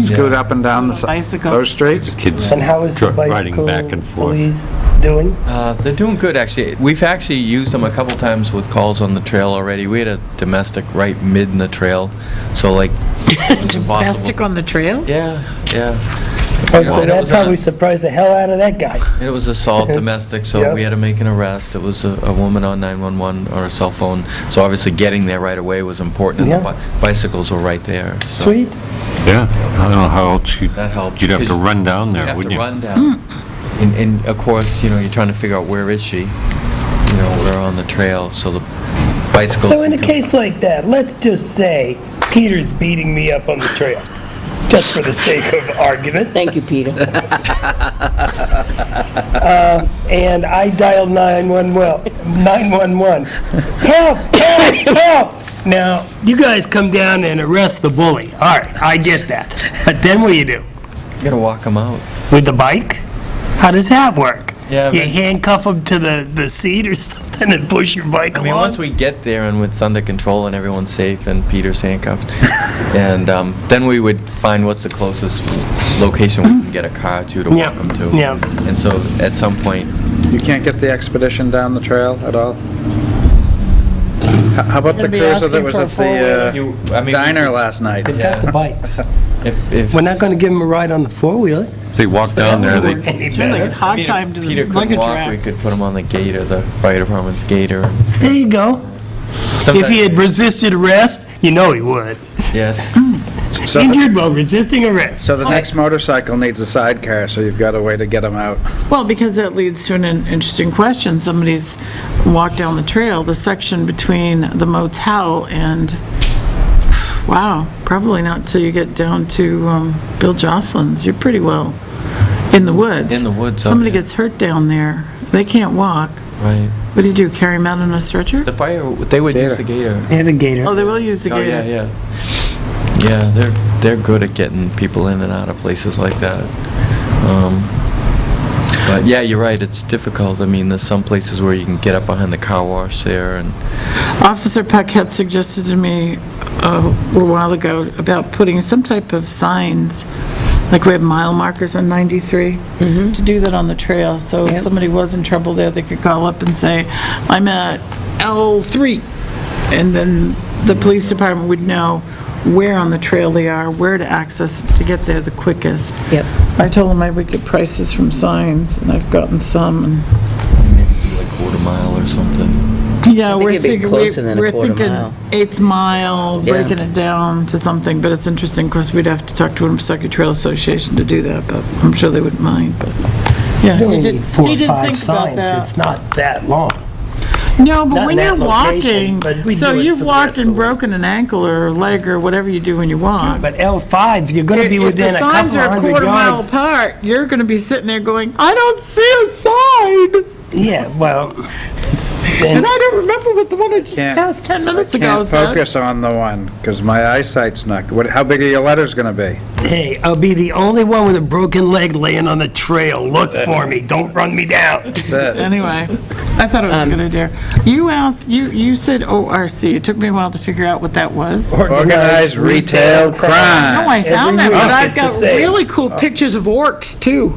Scoot up and down Bicycles. those streets. Kids And how is the riding bicycle back and forth. police doing? They're doing good, actually. We've actually used them a couple times with calls on the trail already. We had a domestic right mid in the trail, so like. it was impossible. Domestic on the trail? Yeah, yeah. Oh, Yeah, so and it that was probably on- surprised the hell out of that guy. It was assault domestic, so Yep. we had to make an arrest. It was a woman on 911 or a cell phone, so obviously getting there right away was important, and the Yeah. bicycles were right there. So Sweet. Yeah, I don't know how else That helped. you'd have to run down You'd there, have wouldn't to you? run down. And of course, you know, you're trying to figure out where is she? You know, we're on the trail, so the bicycles. So in a case like that, let's just say Peter's beating me up on the trail, just for the sake of argument, Thank you, Peter. and I dialed 911. Help, help, help! Now, you guys come down and arrest the bully. All right, I get that. But then what do? You gotta walk them out. With the bike? How does that work? Yeah, You but- handcuff them to the seat or something and push your bike I mean, along? once we get there and it's under control and everyone's safe and Peter's handcuffed, and then we would find what's the closest location we can get a car to Yeah, walk them to. yeah. And so at some point, You can't get the expedition down the trail at all? How about the Gonna be cruiser that asking was for a at You- I the mean, diner last night? They've got the bikes. if We're not going to give them a ride on the four-wheeler. They walk down there, they, Any Sure, they better. could hog Peter time to the couldn't luggage walk, we rack. could put him on the gate or the fire department's gate or. There you go. If Sometimes- he had resisted arrest, you know he would. Yes. So- Injured while resisting arrest. So the next motorcycle needs a sidecar, so you've got a way to get them out. Well, because that leads to an interesting question. Somebody's walked down the trail, the section between the motel and, wow, probably not till you get down to Bill Jocelyn's. You're pretty well in the woods. In the woods, Somebody okay. gets hurt down there. They can't walk. Right. What do? Carry them out on a stretcher? The fire, they would use the gator. They have a gator. Oh, they will use the Oh, gator. yeah, yeah. Yeah, they're good at getting people in and out of places like that. But yeah, you're right, it's difficult. I mean, there's some places where you can get up behind the car wash there and, Officer Peck had suggested to me a little while ago about putting some type of signs, like we have mile markers on 93, to do that on the trail, so if somebody was in trouble there, they could call up and say, I'm at L3, and then the police department would know where on the trail they are, where to access to get there the quickest. Yep. I told them I would get prices from signs, and I've gotten some, and maybe do like quarter mile or something. yeah, think we're it'd be thinking, closer than a we're quarter thinking mile. eighth mile, Yeah. breaking it down to something, but it's interesting, of course, we'd have to talk to an Kentucky Trail Association to do that, but I'm sure they wouldn't mind, but, yeah. You only he did- need 4 he or did 5 think about signs. that. It's not that long. No, but Not when in you're that location, walking, but we so do it you've for the walked rest of and the way. broken an ankle or a leg or whatever you do when you walk. But L5, you're going to be If the within a signs couple are of a hundred quarter mile yards. apart, you're going to be sitting there going, I don't see a sign. Yeah, well, And then, I don't remember what the one I just Can't- passed 10 minutes ago Can't said. focus on the one, because my eyesight's not, how big are your letters gonna be? hey, I'll be the only one with a broken leg laying on the trail. Look for me, don't run me down. That's it. Anyway, I thought it was a good idea. You asked, you said ORC. It took me a while to figure out what that was. Organized retail crime. No, I found that, Every but week I've it's the got same. really cool pictures of orcs, too.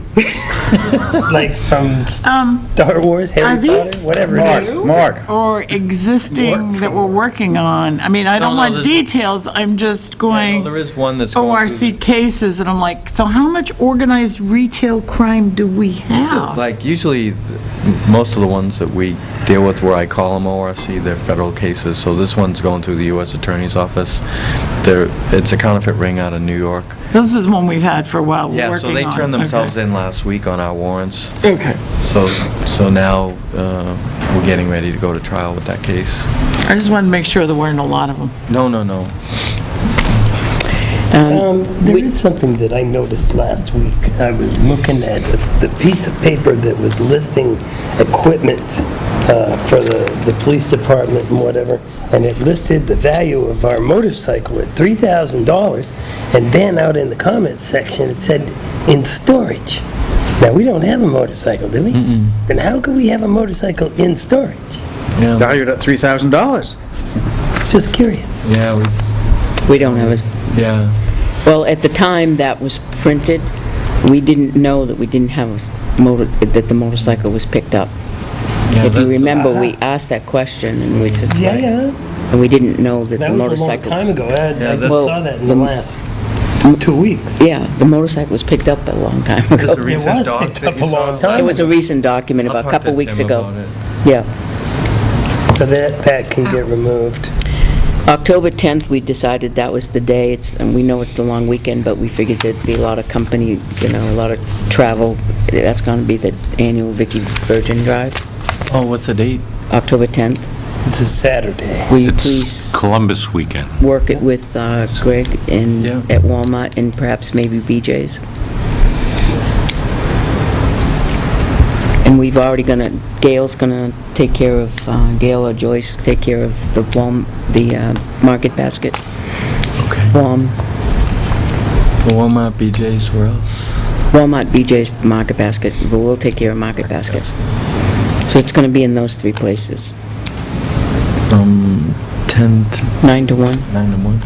Like from Star Wars, Are Harry these Potter, whatever it is. Mark. or existing that we're working on? I mean, I don't no, want there's- details, I'm just going There is one that's going through ORC cases, and I'm like, so how much organized retail crime do we have? Like, usually, most of the ones that we deal with where I call them ORC, they're federal cases, so this one's going through the U.S. Attorney's Office. It's a counterfeit ring out of New York. This is one we've had for a while, we're Yeah, working so they on. turned themselves Okay. in last week on our warrants, Okay. so now we're getting ready to go to trial with that case. I just wanted to make sure there weren't a lot of them. No. There is something that I noticed last week. I was looking at the piece of paper that was listing equipment for the police department and whatever, and it listed the value of our motorcycle at $3,000, and then out in the comments section, it said, in storage. Now, we don't have a motorcycle, do we? Then how could we have a motorcycle in storage? Yeah, Valued at $3,000. Just curious. We don't have a, yeah. well, at the time that was printed, we didn't know that we didn't have that the motorcycle was picked up. Yeah, If you that's- remember, we asked that question, and we said, Yeah, and we didn't know that that the was a long motorcycle... time ago. I just Well, saw that in the the- last 2 weeks. Yeah, the motorcycle was picked up a long time Is this ago. a recent was doc picked that up you a saw? long time It was a recent document I'll about a talk couple to weeks Tim ago. about it. Yeah. So that can get removed. October 10th, we decided that was the day. And we know it's the long weekend, but we figured there'd be a lot of company, a lot of travel. That's going to be the annual Vicky Virgin Drive, Oh, what's the date? October 10th. It's a Saturday. Will you It's please Columbus weekend. work it with Greg Yeah. at Walmart and perhaps maybe BJ's? And we've already Gail's gonna take care of, Gail or Joyce take care of the Market Basket. Okay. Walmart, BJ's, where else? Walmart, BJ's, Market Basket, but we'll take care of Market Basket. So it's gonna be in those three places, 10 to 9 to 1. 9 to 1.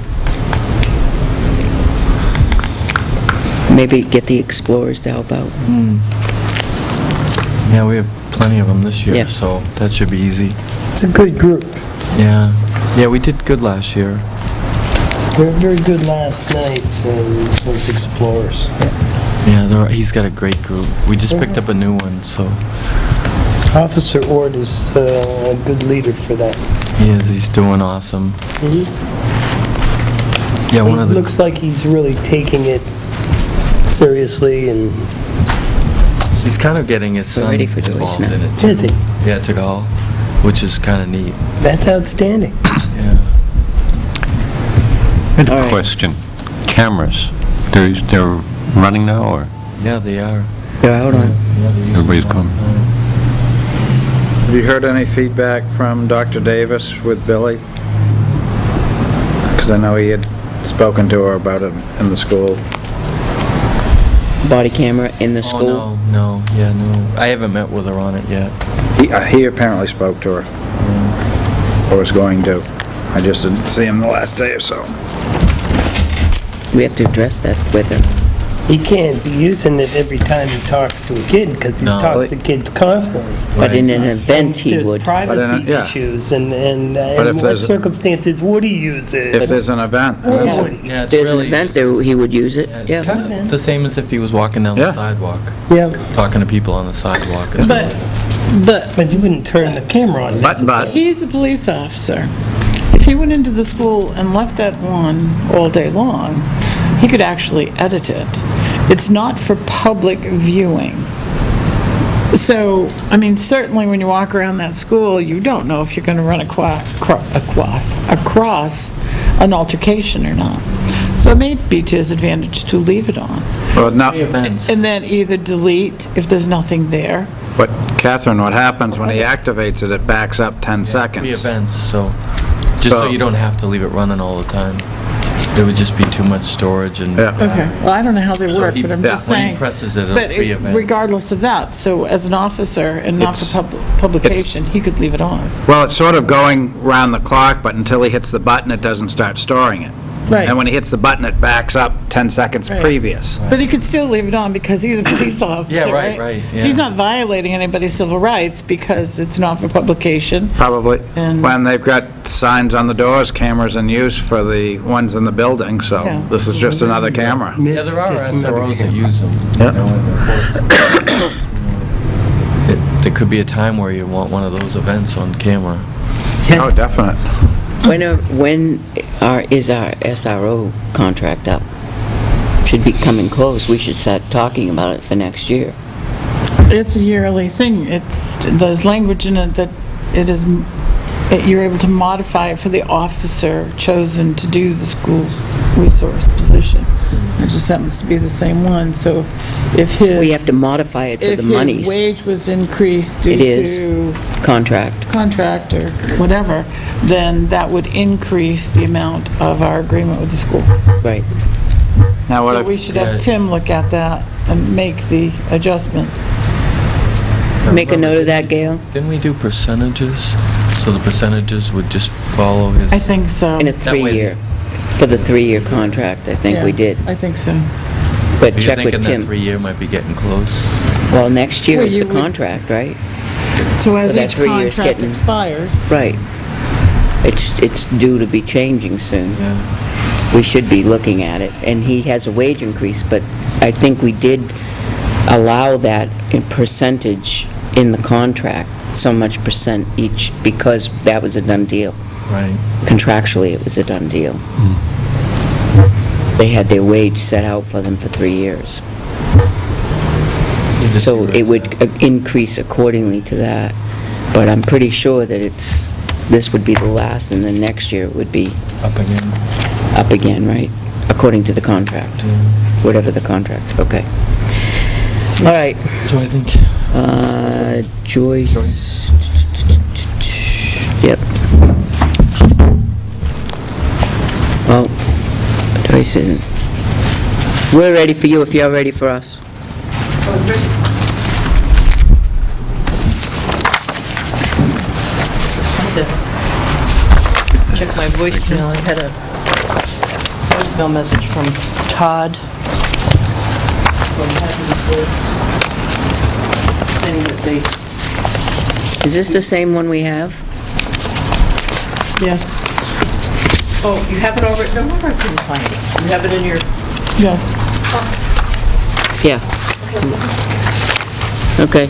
Maybe get the Explorers to help out. Yeah, we have plenty of them this Yeah. year, so that should be easy. It's a good group. Yeah. Yeah, we did good last year. We were very good last night was Explorers. Yeah, he's got a great group. We just picked up a new one, so Officer Ord is a good leader for that. he's doing awesome. Yeah, one of It the, looks like he's really taking it seriously, and he's kind of getting his We're son ready for Joyce involved now. in it. too. is he? Yeah, to go, which is kind of neat. That's outstanding. Yeah. I had All a right. question. Cameras, they're running now, or Yeah, they are. Yeah, hold on. Yeah, they're using Everybody's them. gone. Have you heard any feedback from Dr. Davis with Billy? Because I know he had spoken to her about it in the school. Body camera in the school. Oh, no. I haven't met with her on it yet. He apparently spoke to her, or was going to. I just didn't see him the last day or so. We have to address that with her. He can't be using it every time he talks to a kid, because he No. talks to kids constantly. But in an event, he would. There's privacy yeah. issues, and in if what there's- circumstances would he use it? If there's an event. Or that's- would he? Yeah, it's There's an really event just- there, he would use it, It's yeah. kind of the same as if he was walking down Yeah. the sidewalk, Yeah, talking to people on the sidewalk. But but you wouldn't turn the camera on. But, he's a police officer. If he went into the school and left that one all day long, he could actually edit it. It's not for public viewing. So, I mean, certainly when you walk around that school, you don't know if you're going to run across an altercation or not. So it may be to his advantage to leave it on. Well, Free no, events. And then either delete if there's nothing there. but Catherine, what happens when he activates it, it backs up 10 Free seconds. events, so, just so So- you don't have to leave it running all the time. There would just be too much storage and. Yeah. Okay, well, I don't know how they So work, he- but I'm yeah. just When he saying. presses it, But it'll free event. regardless of that, so as an officer and not for It's- publication, he could leave it on. Well, it's sort of going round the clock, but until he hits the button, it doesn't start storing it. Right. And when he hits the button, it backs up 10 seconds Right. previous. But he could still leave it on because he's a police officer, Yeah, right? right, So he's yeah. not violating anybody's civil rights because it's not for publication. Probably. And- When they've got signs on the doors, cameras in use for the ones in the building, Yeah. so this is just another camera. Yeah, there are Just another SROs that camera. use them. Yeah. You know, and of course, there could be a time where you want one of those events on camera. Oh, definite. When is our SRO contract up? Should be coming close. We should start talking about it for next year. It's a yearly thing. There's language in it that it is, that you're able to modify it for the officer chosen to do the school resource position. It just happens to be the same one, so if his... We have to modify it for the If his monies. wage was increased due It is. to Contract. contract or whatever, then that would increase the amount of our agreement with the school. Right. Now, what So we if, should have Tim look at that and make the adjustment. Make a note of that, Gail, Didn't we do percentages? So the percentages would just follow his... I think so. in a That way- 3-year, for the 3-year contract, I think we Yeah, did. I think so. But You're check thinking with that Tim. 3-year might be getting close? Well, next year Well, is you the would- contract, right? So as So that each 3 years contract getting- expires, Right. It's due to be changing soon. Yeah. We should be looking at it. And he has a wage increase, but I think we did allow that in percentage in the contract, so much percent each, because that was a done deal. Right. Contractually, it was a done deal. They had their wage set out for them for 3 years. So it would increase accordingly to that. But I'm pretty sure that this would be the last, and then next year it would be Up again. up again, right? According to the contract, whatever the contract, okay. All right, So I think... Joyce. Yep. Well, Joyce isn't. We're ready for you if you're ready for us. Check my voicemail. I had a voicemail message from Todd from Happy's Voice saying that they, Is this the same one we have? yes, oh, you have it already? No wonder I couldn't find it. You have it in your, yes. Yeah. Okay.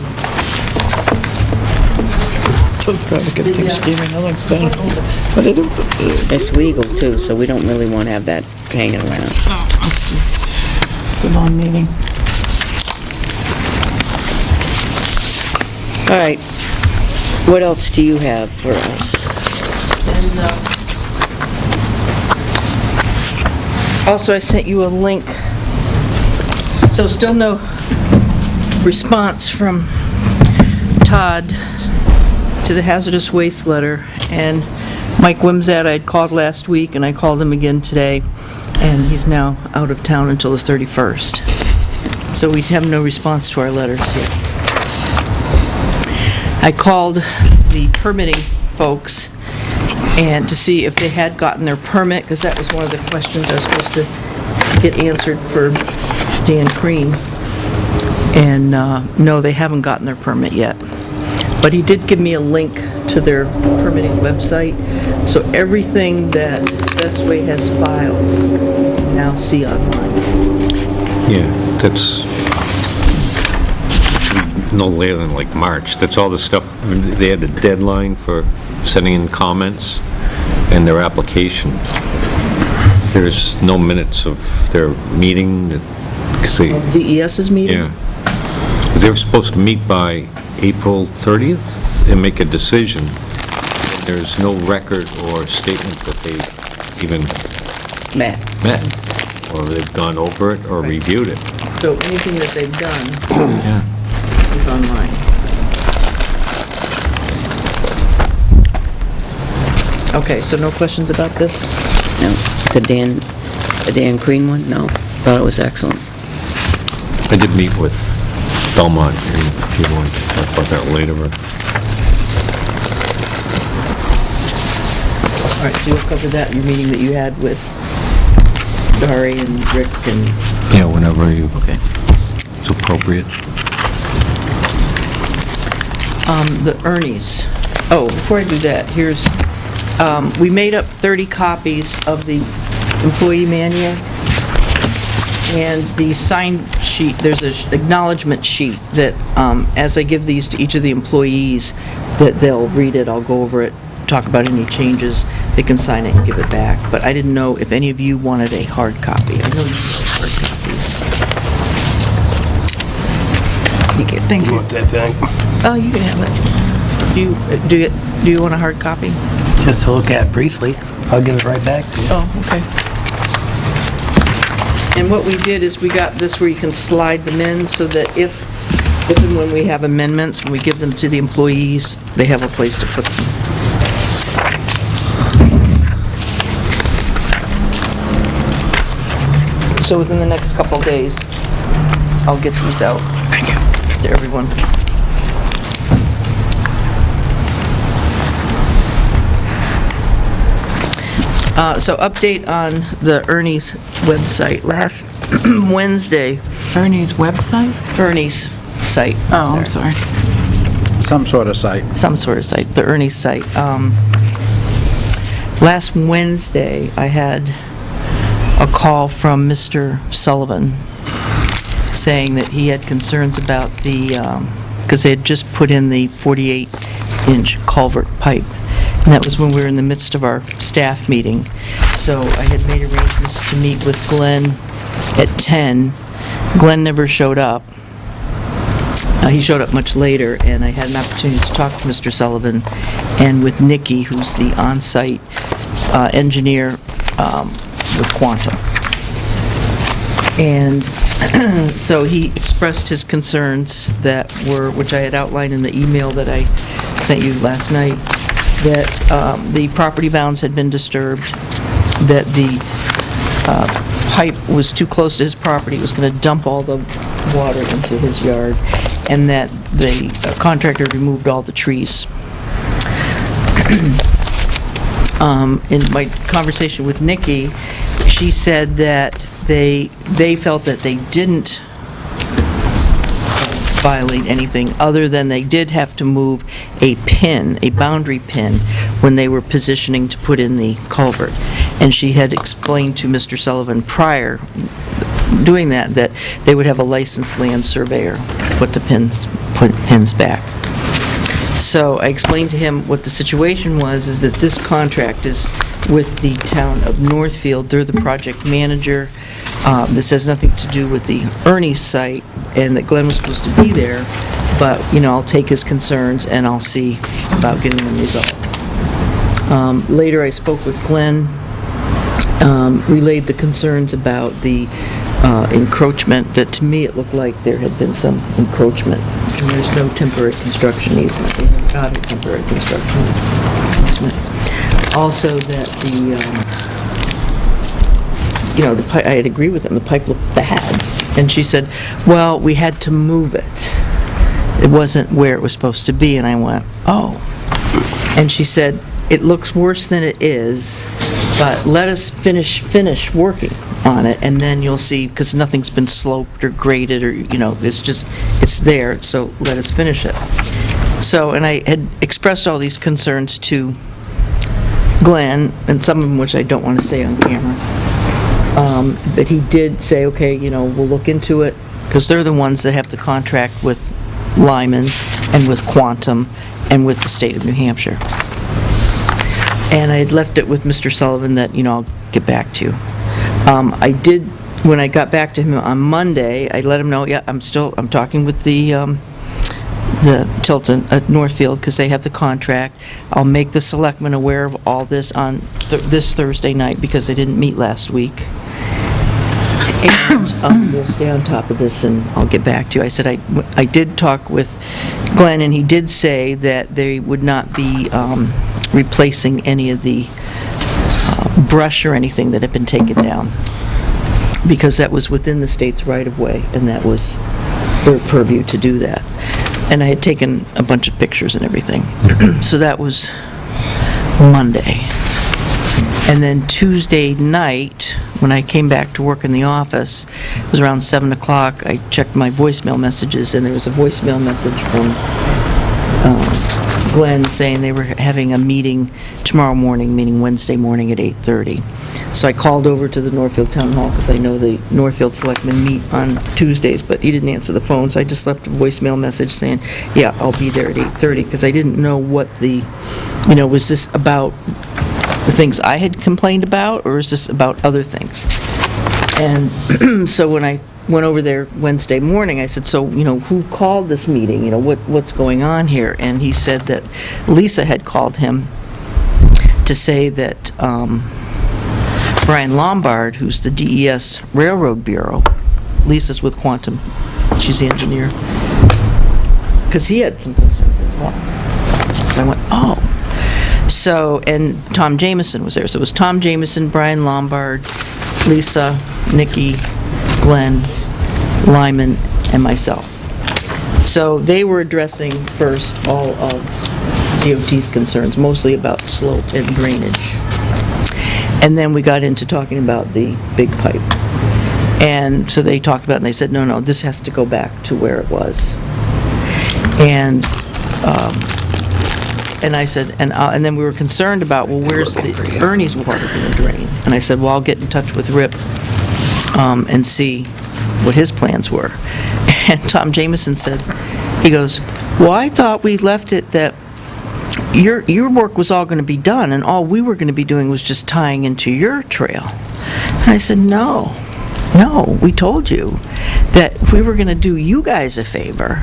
Probably get Thanksgiving, I like that. But I don't, It's legal, too, so we don't really want to have that hanging around. it's a long meeting. All right. What else do you have for us? and, also I sent you a link. So still no response from Todd to the hazardous waste letter. And Mike Wimsat, I'd called last week, and I called him again today, and he's now out of town until the 31st. So we have no response to our letters yet. I called the permitting folks and to see if they had gotten their permit, because that was one of the questions I was supposed to get answered for Dan Crean. And no, they haven't gotten their permit yet. But he did give me a link to their permitting website, so everything that Bestway has filed, you can now see online. Yeah, that's, it should be no later than like March. That's all the stuff, they had a deadline for sending in comments and their application. There's no minutes of their meeting, because they, DES's meeting? yeah. Because they were supposed to meet by April 30th and make a decision. There's no record or statement that they even met, or they've gone over it or reviewed it. So anything that they've done Yeah. is online. Okay, so no questions about this? No, the Dan Green one, no, thought it was excellent. I did meet with Belmont, and if you want to talk about that later. All right, so you'll cover that in your meeting that you had with Dari and Rick and... Yeah, whenever you, Okay. it's appropriate. The Ernie's. Oh, before I do that, here's, we made up 30 copies of the employee manual, and the sign sheet, there's an acknowledgement sheet that, as I give these to each of the employees, that they'll read it, I'll go over it, talk about any changes, they can sign it and give it back. But I didn't know if any of you wanted a hard copy. I know you like hard copies. Thank You you. want that back? Oh, you can have it. Do you want a hard copy? Just to look at briefly. I'll give it right back to you. Oh, okay. And what we did is we got this where you can slide them in so that if and when we have amendments, when we give them to the employees, they have a place to put them. So within the next couple days, I'll get these out. Thank you. To everyone. So update on the Ernie's website. Last Wednesday, Ernie's website? Ernie's site. Oh, I'm sorry. Some sort of site. Some sort of site, the Ernie's site. Last Wednesday, I had a call from Mr. Sullivan saying that he had concerns about the, because they had just put in the 48-inch culvert pipe. And that was when we were in the midst of our staff meeting. So I had made arrangements to meet with Glenn at 10. Glenn never showed up. He showed up much later, and I had an opportunity to talk to Mr. Sullivan and with Nikki, who's the on-site engineer with Quantum. And so he expressed his concerns that were, which I had outlined in the email that I sent you last night, that the property bounds had been disturbed, that the pipe was too close to his property, it was going to dump all the water into his yard, and that the contractor removed all the trees. In my conversation with Nikki, she said that they felt that they didn't violate anything, other than they did have to move a pin, a boundary pin, when they were positioning to put in the culvert. And she had explained to Mr. Sullivan prior doing that they would have a licensed land surveyor put pins back. So I explained to him what the situation was, is that this contract is with the town of Northfield. They're the project manager. This has nothing to do with the Ernie's site, and that Glenn was supposed to be there, but, I'll take his concerns and I'll see about getting them resolved. Later, I spoke with Glenn, relayed the concerns about the encroachment, that to me it looked like there had been some encroachment, and there's no temporary construction easement. They have got a temporary construction easement. Also, that the pipe, I had agreed with them, the pipe looked bad. And she said, well, we had to move it. It wasn't where it was supposed to be. And I went, oh. And she said, it looks worse than it is, but let us finish working on it, and then you'll see, because nothing's been sloped or graded, or, it's there, so let us finish it. So, and I had expressed all these concerns to Glenn, and some of them which I don't want to say on camera. But he did say, okay, we'll look into it, because they're the ones that have the contract with Lyman and with Quantum and with the state of New Hampshire. And I had left it with Mr. Sullivan that, I'll get back to you. I did when I got back to him on Monday, I let him know, yeah, I'm talking with the Tilton, Northfield, because they have the contract. I'll make the selectmen aware of all this on this Thursday night, because they didn't meet last week. And we'll stay on top of this, and I'll get back to you. I said I did talk with Glenn, and he did say that they would not be replacing any of the brush or anything that had been taken down, because that was within the state's right-of-way, and that was their purview to do that. And I had taken a bunch of pictures and everything. So that was Monday. And then Tuesday night, when I came back to work in the office, it was around 7 o'clock, I checked my voicemail messages, and there was a voicemail message from Glenn saying they were having a meeting tomorrow morning, meaning Wednesday morning at 8:30. So I called over to the Northfield Town Hall, because I know the Northfield Selectmen meet on Tuesdays, but he didn't answer the phone, so I just left a voicemail message saying, yeah, I'll be there at 8:30, because I didn't know what was this about the things I had complained about, or is this about other things? And so when I went over there Wednesday morning, I said, so, who called this meeting? What's going on here? And he said that Lisa had called him to say that Brian Lombard, who's the DES Railroad Bureau, Lisa's with Quantum, she's the engineer, because he had some concerns as well. So I went, oh. So, and Tom Jameson was there. So it was Tom Jameson, Brian Lombard, Lisa, Nikki, Glenn, Lyman, and myself. So they were addressing first all of DOT's concerns, mostly about slope and drainage. And then we got into talking about the big pipe. And so they talked about it, and they said, no, this has to go back to where it was. And I said, and then we were concerned about, well, where's the Ernie's water going to drain? And I said, well, I'll get in touch with Rip and see what his plans were. And Tom Jameson said, he goes, well, I thought we left it that your work was all going to be done, and all we were going to be doing was just tying into your trail. And I said, no, we told you that we were going to do you guys a favor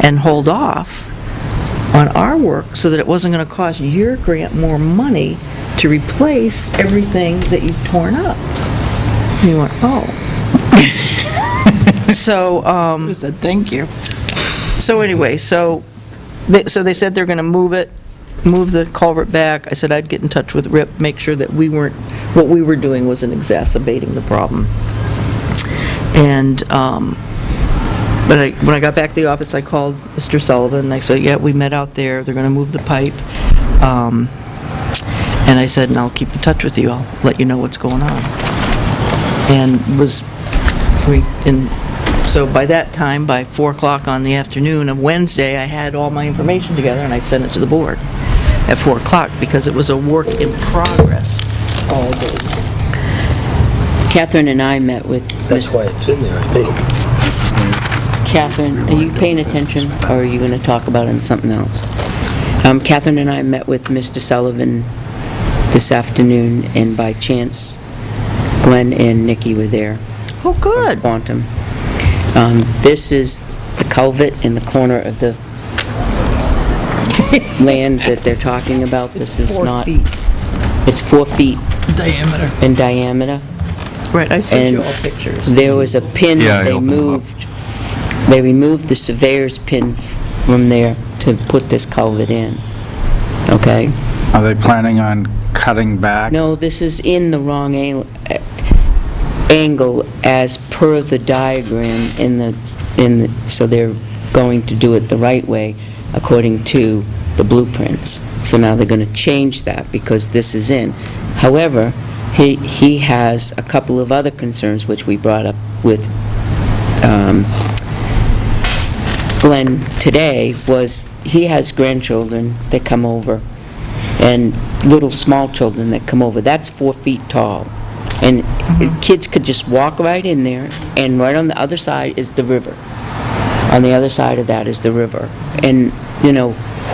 and hold off on our work so that it wasn't going to cost your grant more money to replace everything that you've torn up. And he went, oh. So, I said, thank you. so anyway, so they said they're going to move the culvert back. I said I'd get in touch with Rip, make sure that what we were doing wasn't exacerbating the problem. And, but when I got back to the office, I called Mr. Sullivan, and I said, yeah, we met out there, they're going to move the pipe. And I said, and I'll keep in touch with you, I'll let you know what's going on. And so by that time, by 4 o'clock on the afternoon of Wednesday, I had all my information together, and I sent it to the board at 4 o'clock, because it was a work in progress all day. Catherine and I met with... That's why it's in there, I think. Catherine, are you paying attention, or are you going to talk about it in something else? Catherine and I met with Mr. Sullivan this afternoon, and by chance, Glenn and Nikki were there. Oh, good. Quantum. This is the culvert in the corner of the land that they're talking about. This is 4 not... feet. It's 4 feet Diameter. in diameter. Right, I sent you And all pictures. there was a pin Yeah, that I they opened them up. moved. They removed the surveyor's pin from there to put this culvert in. Okay? Are they planning on cutting back? No, this is in the wrong angle as per the diagram so they're going to do it the right way according to the blueprints. So now they're going to change that because this is in. However, he has a couple of other concerns which we brought up with Glenn today. Was he has grandchildren that come over and little small children that come over. That's 4 feet tall. And kids could just walk right in there, and right on the other side is the river. On the other side of that is the river. And,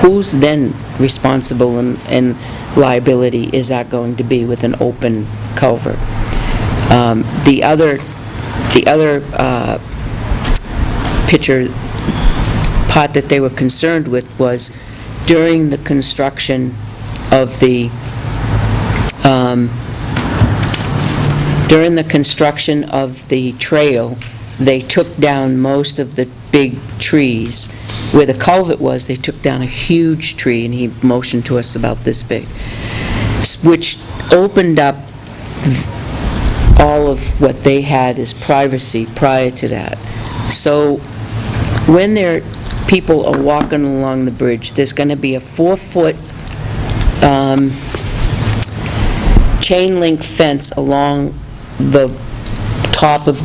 who's then responsible and liability is that going to be with an open culvert? The other the other picture, part that they were concerned with was during the construction of the, trail, they took down most of the big trees. Where the culvert was, they took down a huge tree, and he motioned to us about this big, which opened up all of what they had as privacy prior to that. So when people are walking along the bridge, there's going to be a 4-foot chain link fence along the top of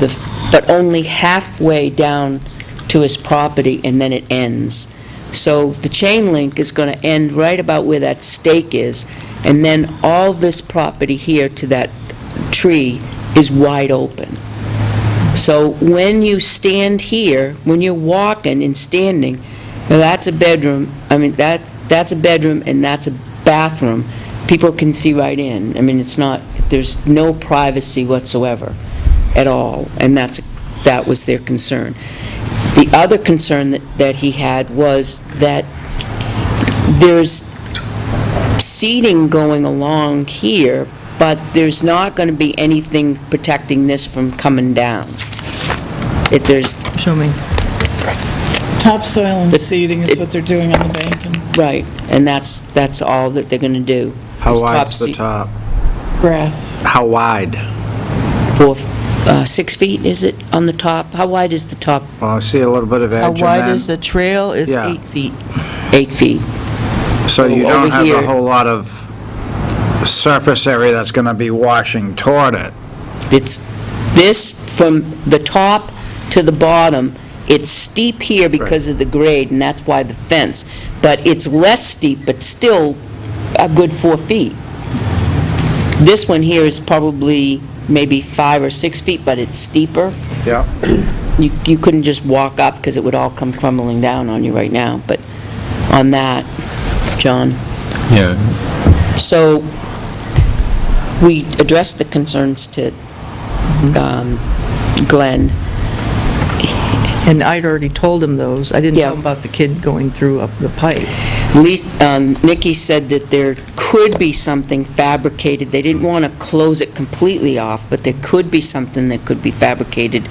but only halfway down to his property, and then it ends. So the chain link is going to end right about where that stake is, and then all this property here to that tree is wide open. So when you stand here, when you're walking and standing, now that's a bedroom, that's a bedroom and that's a bathroom. People can see right in. There's no privacy whatsoever at all, and that was their concern. The other concern that he had was that there's seating going along here, but there's not going to be anything protecting this from coming down. Show me. Topsoil and seeding is what they're doing on the bank. Right, and that's all that they're going to do. How is wide's the seed- top? Grass. How wide? 6 feet, is it, on the top? How wide is the top? Well, I see a little bit of edge How and wide then- is the trail? Is Yeah. 8 feet. 8 feet. So you over don't have here- a whole lot of surface area that's going to be washing toward it. It's this, from the top to the bottom, it's steep here because of the grade, and that's why the fence. But it's less steep, but still a good 4 feet. This one here is probably maybe 5 or 6 feet, but it's steeper. Yeah. You couldn't just walk up because it would all come crumbling down on you right now, but on that, John. Yeah. So we addressed the concerns to Glenn. And I'd already told him those. I didn't Yeah. know about the kid going through up the pipe. Nikki said that there could be something fabricated. They didn't want to close it completely off, but there could be something that could be fabricated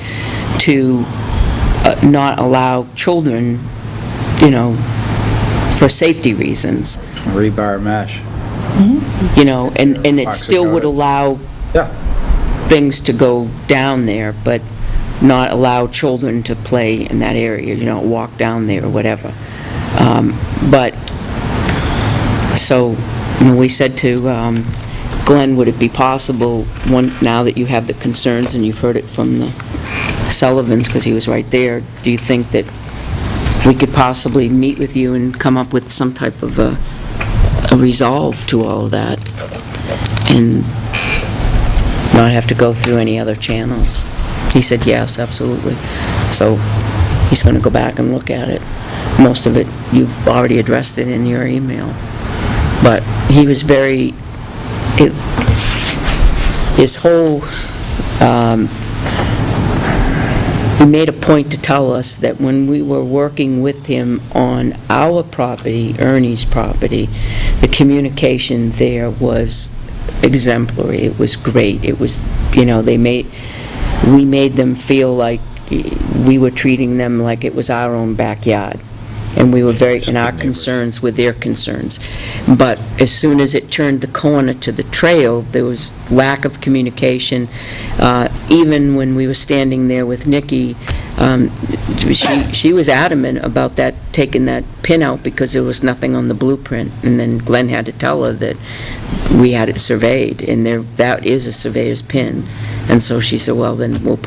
to not allow children, for safety reasons, Rebar mesh. and it still would allow Yeah. things to go down there, but not allow children to play in that area, walk down there or whatever. So we said to Glenn, would it be possible, now that you have the concerns and you've heard it from the Sullivans, because he was right there, do you think that we could possibly meet with you and come up with some type of a resolve to all of that, and not have to go through any other channels? He said, yes, absolutely. So he's going to go back and look at it. Most of it, you've already addressed it in your email. But he was he made a point to tell us that when we were working with him on our property, Ernie's property, the communication there was exemplary. It was great. It was, we made them feel like we were treating them like it was our own backyard. And we were and our concerns were their concerns. But as soon as it turned the corner to the trail, there was lack of communication. Even when we were standing there with Nikki, she was adamant about taking that pin out because there was nothing on the blueprint. And then Glenn had to tell her that we had it surveyed, and that is a surveyor's pin. And so she said, well, then we'll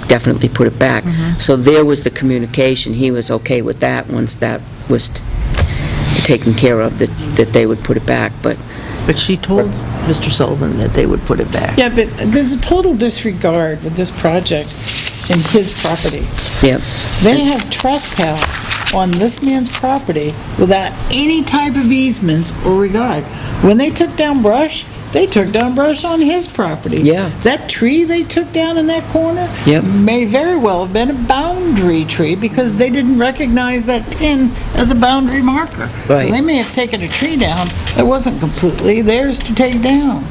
definitely put it back. So there was the communication. He was okay with that once that was taken care of, that they would put it back. But she told Mr. Sullivan that they would put it back. Yeah, but there's a total disregard with this project in his property. Yep. They have trespassed on this man's property without any type of easements or regard. When they took down brush, they took down brush on his property. Yeah. That tree they took down in that corner Yep. may very well have been a boundary tree because they didn't recognize that pin as a boundary marker. So Right. they may have taken a tree down that wasn't completely theirs to take down.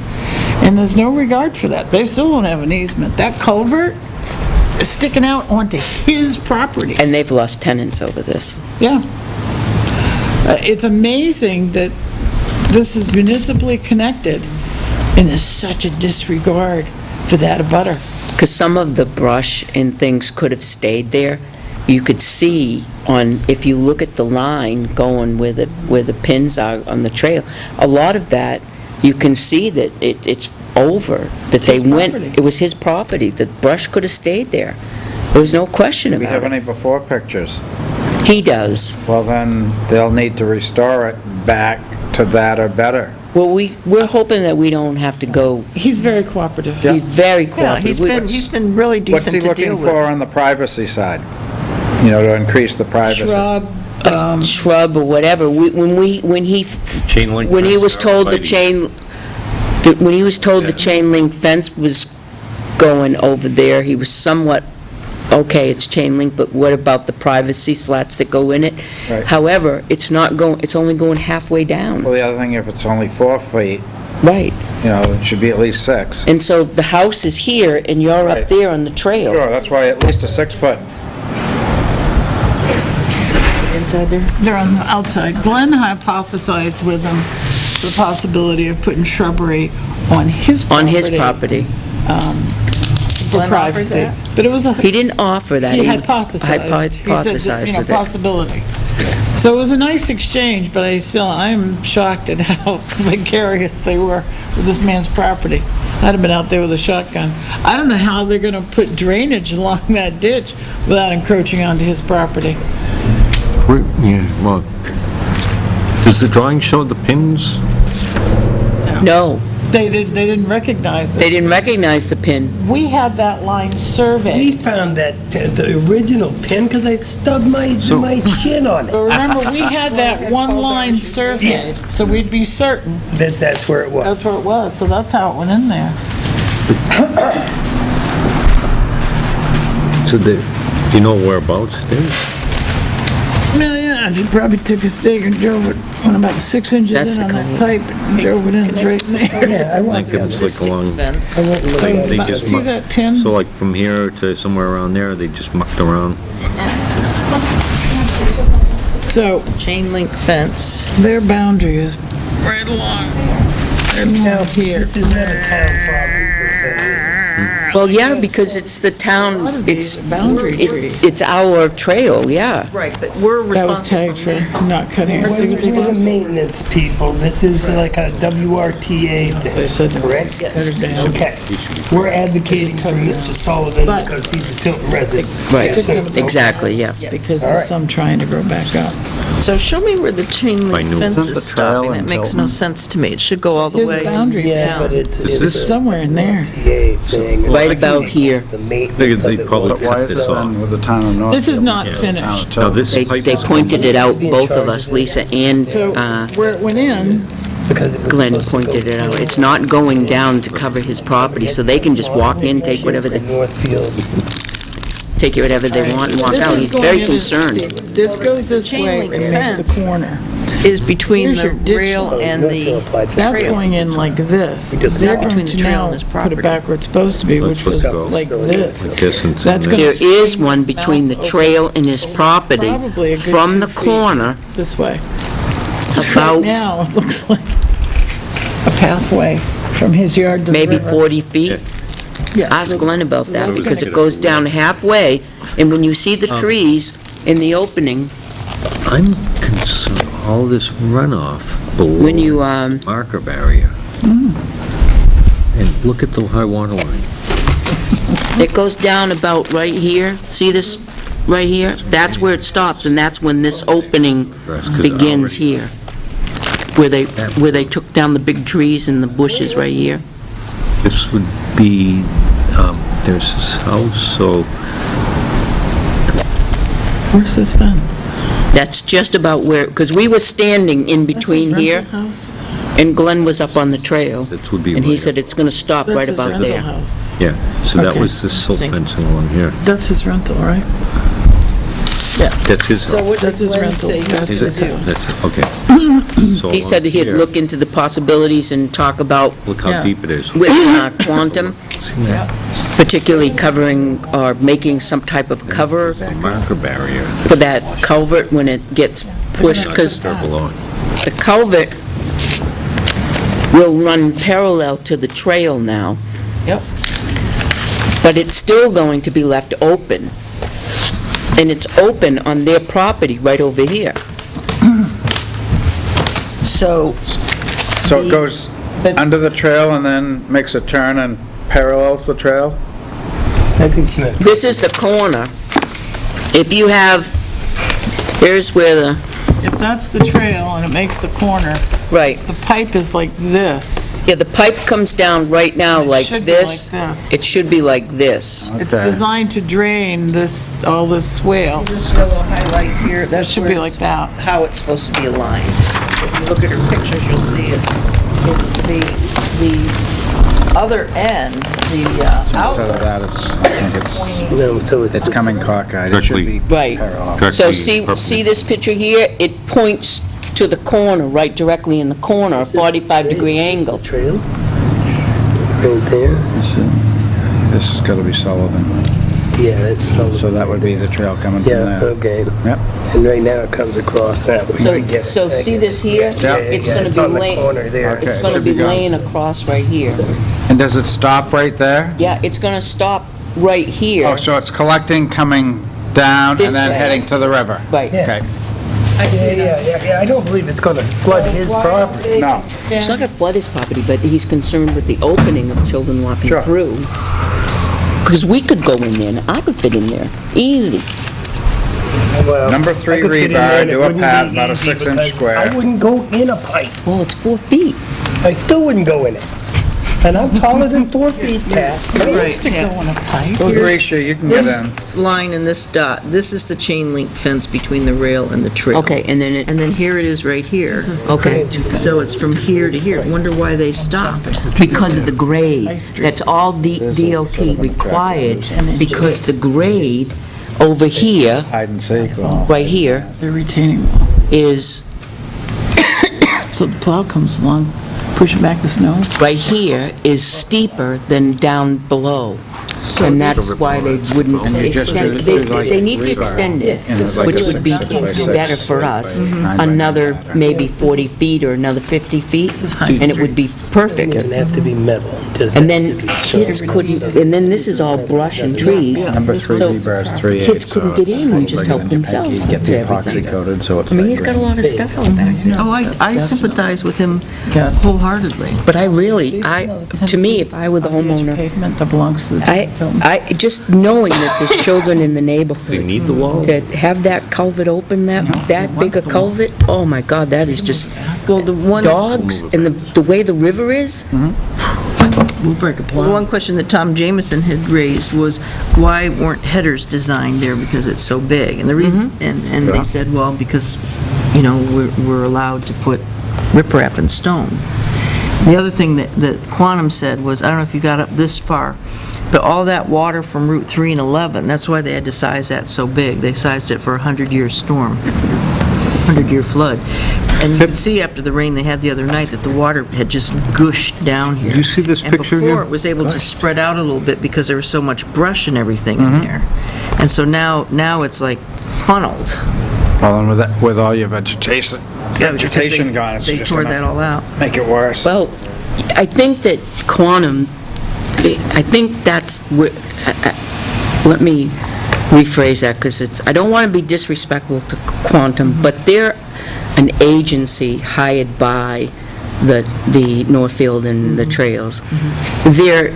And there's no regard for that. They still don't have an easement. That culvert is sticking out onto his property. And they've lost tenants over this. Yeah. It's amazing that this is municipally connected, and there's such a disregard for that abutter. Because some of the brush and things could have stayed there. You could see if you look at the line going where the pins are on the trail, a lot of that, you can see that it's over, that they his went, property. it was his property. The brush could have stayed there. There was no question Do we have about it. any before pictures? He does. Well, then, they'll need to restore it back to that or better. Well, we're hoping that we don't have to go, He's very cooperative. he's very Yeah, cooperative. he's been really What's he decent to deal looking for with. on the privacy side? You know, to increase the privacy? Shrub, A shrub or whatever. When he Chain link When he fence was are told the arborvitae. when he was told the chain link fence was going over there, he was somewhat, okay, it's chain link, but what about the privacy slats that go in it? Right. However, it's only going halfway down. Well, the other thing, if it's only 4 feet, Right. you know, it should be at least 6. And so the house is here, and you're up Right. there on the trail. Sure, that's why at least a 6-foot. Inside there? they're on the outside. Glenn hypothesized with them the possibility of putting shrubbery on his property. On his property. For Glenn offered privacy. that? But it was a... He didn't offer that. He hypothesized. He said, Hypothesized you know, with it. possibility. So it was a nice exchange, but I'm shocked at how vicarious they were with this man's property. I'd have been out there with a shotgun. I don't know how they're gonna put drainage along that ditch without encroaching onto his property. Yeah, well, does the drawing show the pins? No, They didn't recognize they it. didn't recognize the pin. We had that line We surveyed. found the original pin because I stubbed my chin on But it, remember, we had that one line surveyed, so we'd be certain that's where it was. that's where it was. So that's how it went in there. So do you know whereabouts, Dave? Well, yeah, if you probably took a stake and drove it on about 6 inches That's in the on that kind pipe and drove it in, it's right in there. Yeah, I went, Like it's like along, Fence. they But just, see that pin? so like from here to somewhere around there, they just mucked around? So Chain link fence. their boundary is right along here. this is not a town property per se. Well, yeah, because it's the town, it's, it's our trail, yeah. Right, but we're That was responsible. tagged for not cutting. We're the maintenance people, this is like a WRTA They said thing, they correct? cut it down. Okay, we're advocating for Mr. Sullivan But- because he's a Tilton resident. Right, So- exactly, yeah. Because All there's right. some trying to grow back up. So show me where the chain By link Newton. fence The is trail stopping. in That makes Tilton. no sense to me. It should go all the Here's way a boundary. Yeah, but down. it's this- a Somewhere in there. WRTA thing. Right about here. The maintenance They of it probably was- But why cut is this it off. then with the town of Northfield? This is not Yeah. finished. Town of Now, Tilton. this They pipe they is- pointed it out, both of us, Lisa and So where it went in, because it was Glenn supposed to go pointed it out. It's not going down to cover his property, so they can just walk in, take whatever they Northfield. want and walk this out. is He's going very in, concerned. see, this goes this Chain way link and makes fence. a corner. Is between Here's the your ditch rail line. and Northfield the applied for That's trail. going in like this. just- They're Not going between the to trail now and his put property. it back where it's supposed to be, which That's was what's going. like this. I guess it's That's in gonna there. There is one between the trail and his property, Probably a good from 2 the feet. corner, This way. Right about now, it looks like a pathway from his yard to the maybe river. 40 feet. Ask Glenn about that, because it goes down halfway, and when you see the trees in the opening, I'm concerned, all this runoff below when you, marker barrier. And look at the high water line. it goes down about right here, see this right here? That's where it stops, and that's when this opening begins here, where they took down the big trees and the bushes right here. This would be, there's his house, so Where's this fence? That's just about where, because we were standing in between here. Rental house? And Glenn was up on the trail. That would be And he right said up. it's going to stop right That's his about rental there. house. Yeah, so that Okay. was the silt fencing along here. That's his rental, right? That's his So house. what did That's his Glenn rental. say? That's Is his it? house. That's, okay. So He said along he'd here, look into the possibilities and talk about Look how Yeah. deep it is. with Quantum, particularly covering or making some type of cover The marker barrier. for that culvert when it gets pushed, because Circle on. the culvert will run parallel to the trail now. Yep. But it's still going to be left open. And it's open on their property right over here. So, So it goes But- under the trail and then makes a turn and parallels the trail? I think she meant, This is the corner. If you have, here's where the, If that's the trail and it makes the corner, right, the pipe is like this. yeah, the pipe comes down right now It like should be this. like this. It should be like this. It's Okay. designed to drain this, all this swale. this yellow highlight here, That that's should where be like it's- that. how it's supposed to be aligned. If you look at her pictures, you'll see it's the other end, the Instead of outlet. that, I think it's no, so it's, coming cockeyed. It should be Right. parallel. So Correctly, see perfectly. this picture here? It points to the corner, right directly in the corner, a 45-degree angle. the trail, right there. This has got to be Sullivan. Yeah, that's Sullivan. So that would be the trail coming from Yeah, there. okay. Yep. And right now it comes across that way. I get it. So I see get this it. here? Yeah, It's yeah, gonna it's be on the lay- corner there. Okay. It's going to should be be gone. laying across right here. And does it stop right there? Yeah, it's going to stop right here. Oh, so it's collecting, coming down, and This then way. heading to the river? Right. Yeah. Okay. Yeah, I don't believe it's gonna flood his property. No. It's not going to flood his property, but he's concerned with the opening of children walking Sure. through. Because we could go in there, and I could fit in there, easy. Well, Number I 3 could fit in rebar, there and it do a wouldn't path be about a easy 6-inch because square. I wouldn't go in a pipe. Well, it's 4 feet. I still wouldn't go in it. And I'm taller than 4 feet, Pat. I used to go in a pipe. Well, Gracia, you can get This in. line and this dot, this is the chain link fence between the rail and the trail. Okay, and then it, And then here it is right here. This is the okay. So it's from here to here. Wonder why they stopped. Because of the grade. High Street. That's all DOT required, because the grade over here, Hide and seek. Well, right here, They're retaining wall. is, So the plow comes along, pushing back the snow. right here is steeper than down below. And that's why they wouldn't And you just extend, do like they need to rebar. extend it, And it's like which a would be 6 by 6, better for us. 9 by 9 Another pattern. maybe 40 feet or another 50 feet, and it would be It perfect. doesn't have to be metal. It just And has then to be kids stone. couldn't, and then this is all brush and trees. Number 3 So rebar is 3/8. kids couldn't get in and just help You themselves get to the everything. epoxy coated, so it's I mean, like he's got a green. lot of stuff out back there. Oh, I sympathize with him wholeheartedly. But I really, to me, if I were the homeowner, Pavement that belongs to the Tilton. just knowing that there's children in the Do you neighborhood, need the wall? to have that culvert open, that big a culvert, oh my God, that is just, Well, the one, dogs, and the way the river is, We'll break a the plow. one question that Tom Jameson had raised was, why weren't headers designed there because it's so big? And the reason, and they said, well, because, you know, we're allowed to put riprap and stone. The other thing that Quantum said was, I don't know if you got up this far, but all that water from Route 3 and 11, that's why they had to size that so big. They sized it for a 100-year storm, 100-year flood. And you could see after the rain they had the other night that the water had just gushed down here. Did you see this picture And before, here? it was able to spread out a little bit because there was so much brush and everything in there. And so now it's like funneled. Well, and with all your vegetation Yeah, because vegetation gone, it's They just tore that gonna all out. make it worse. well, I think that Quantum, I think that's, let me rephrase that, because I don't want to be disrespectful to Quantum, but they're an agency hired by the Northfield and the Trails. They're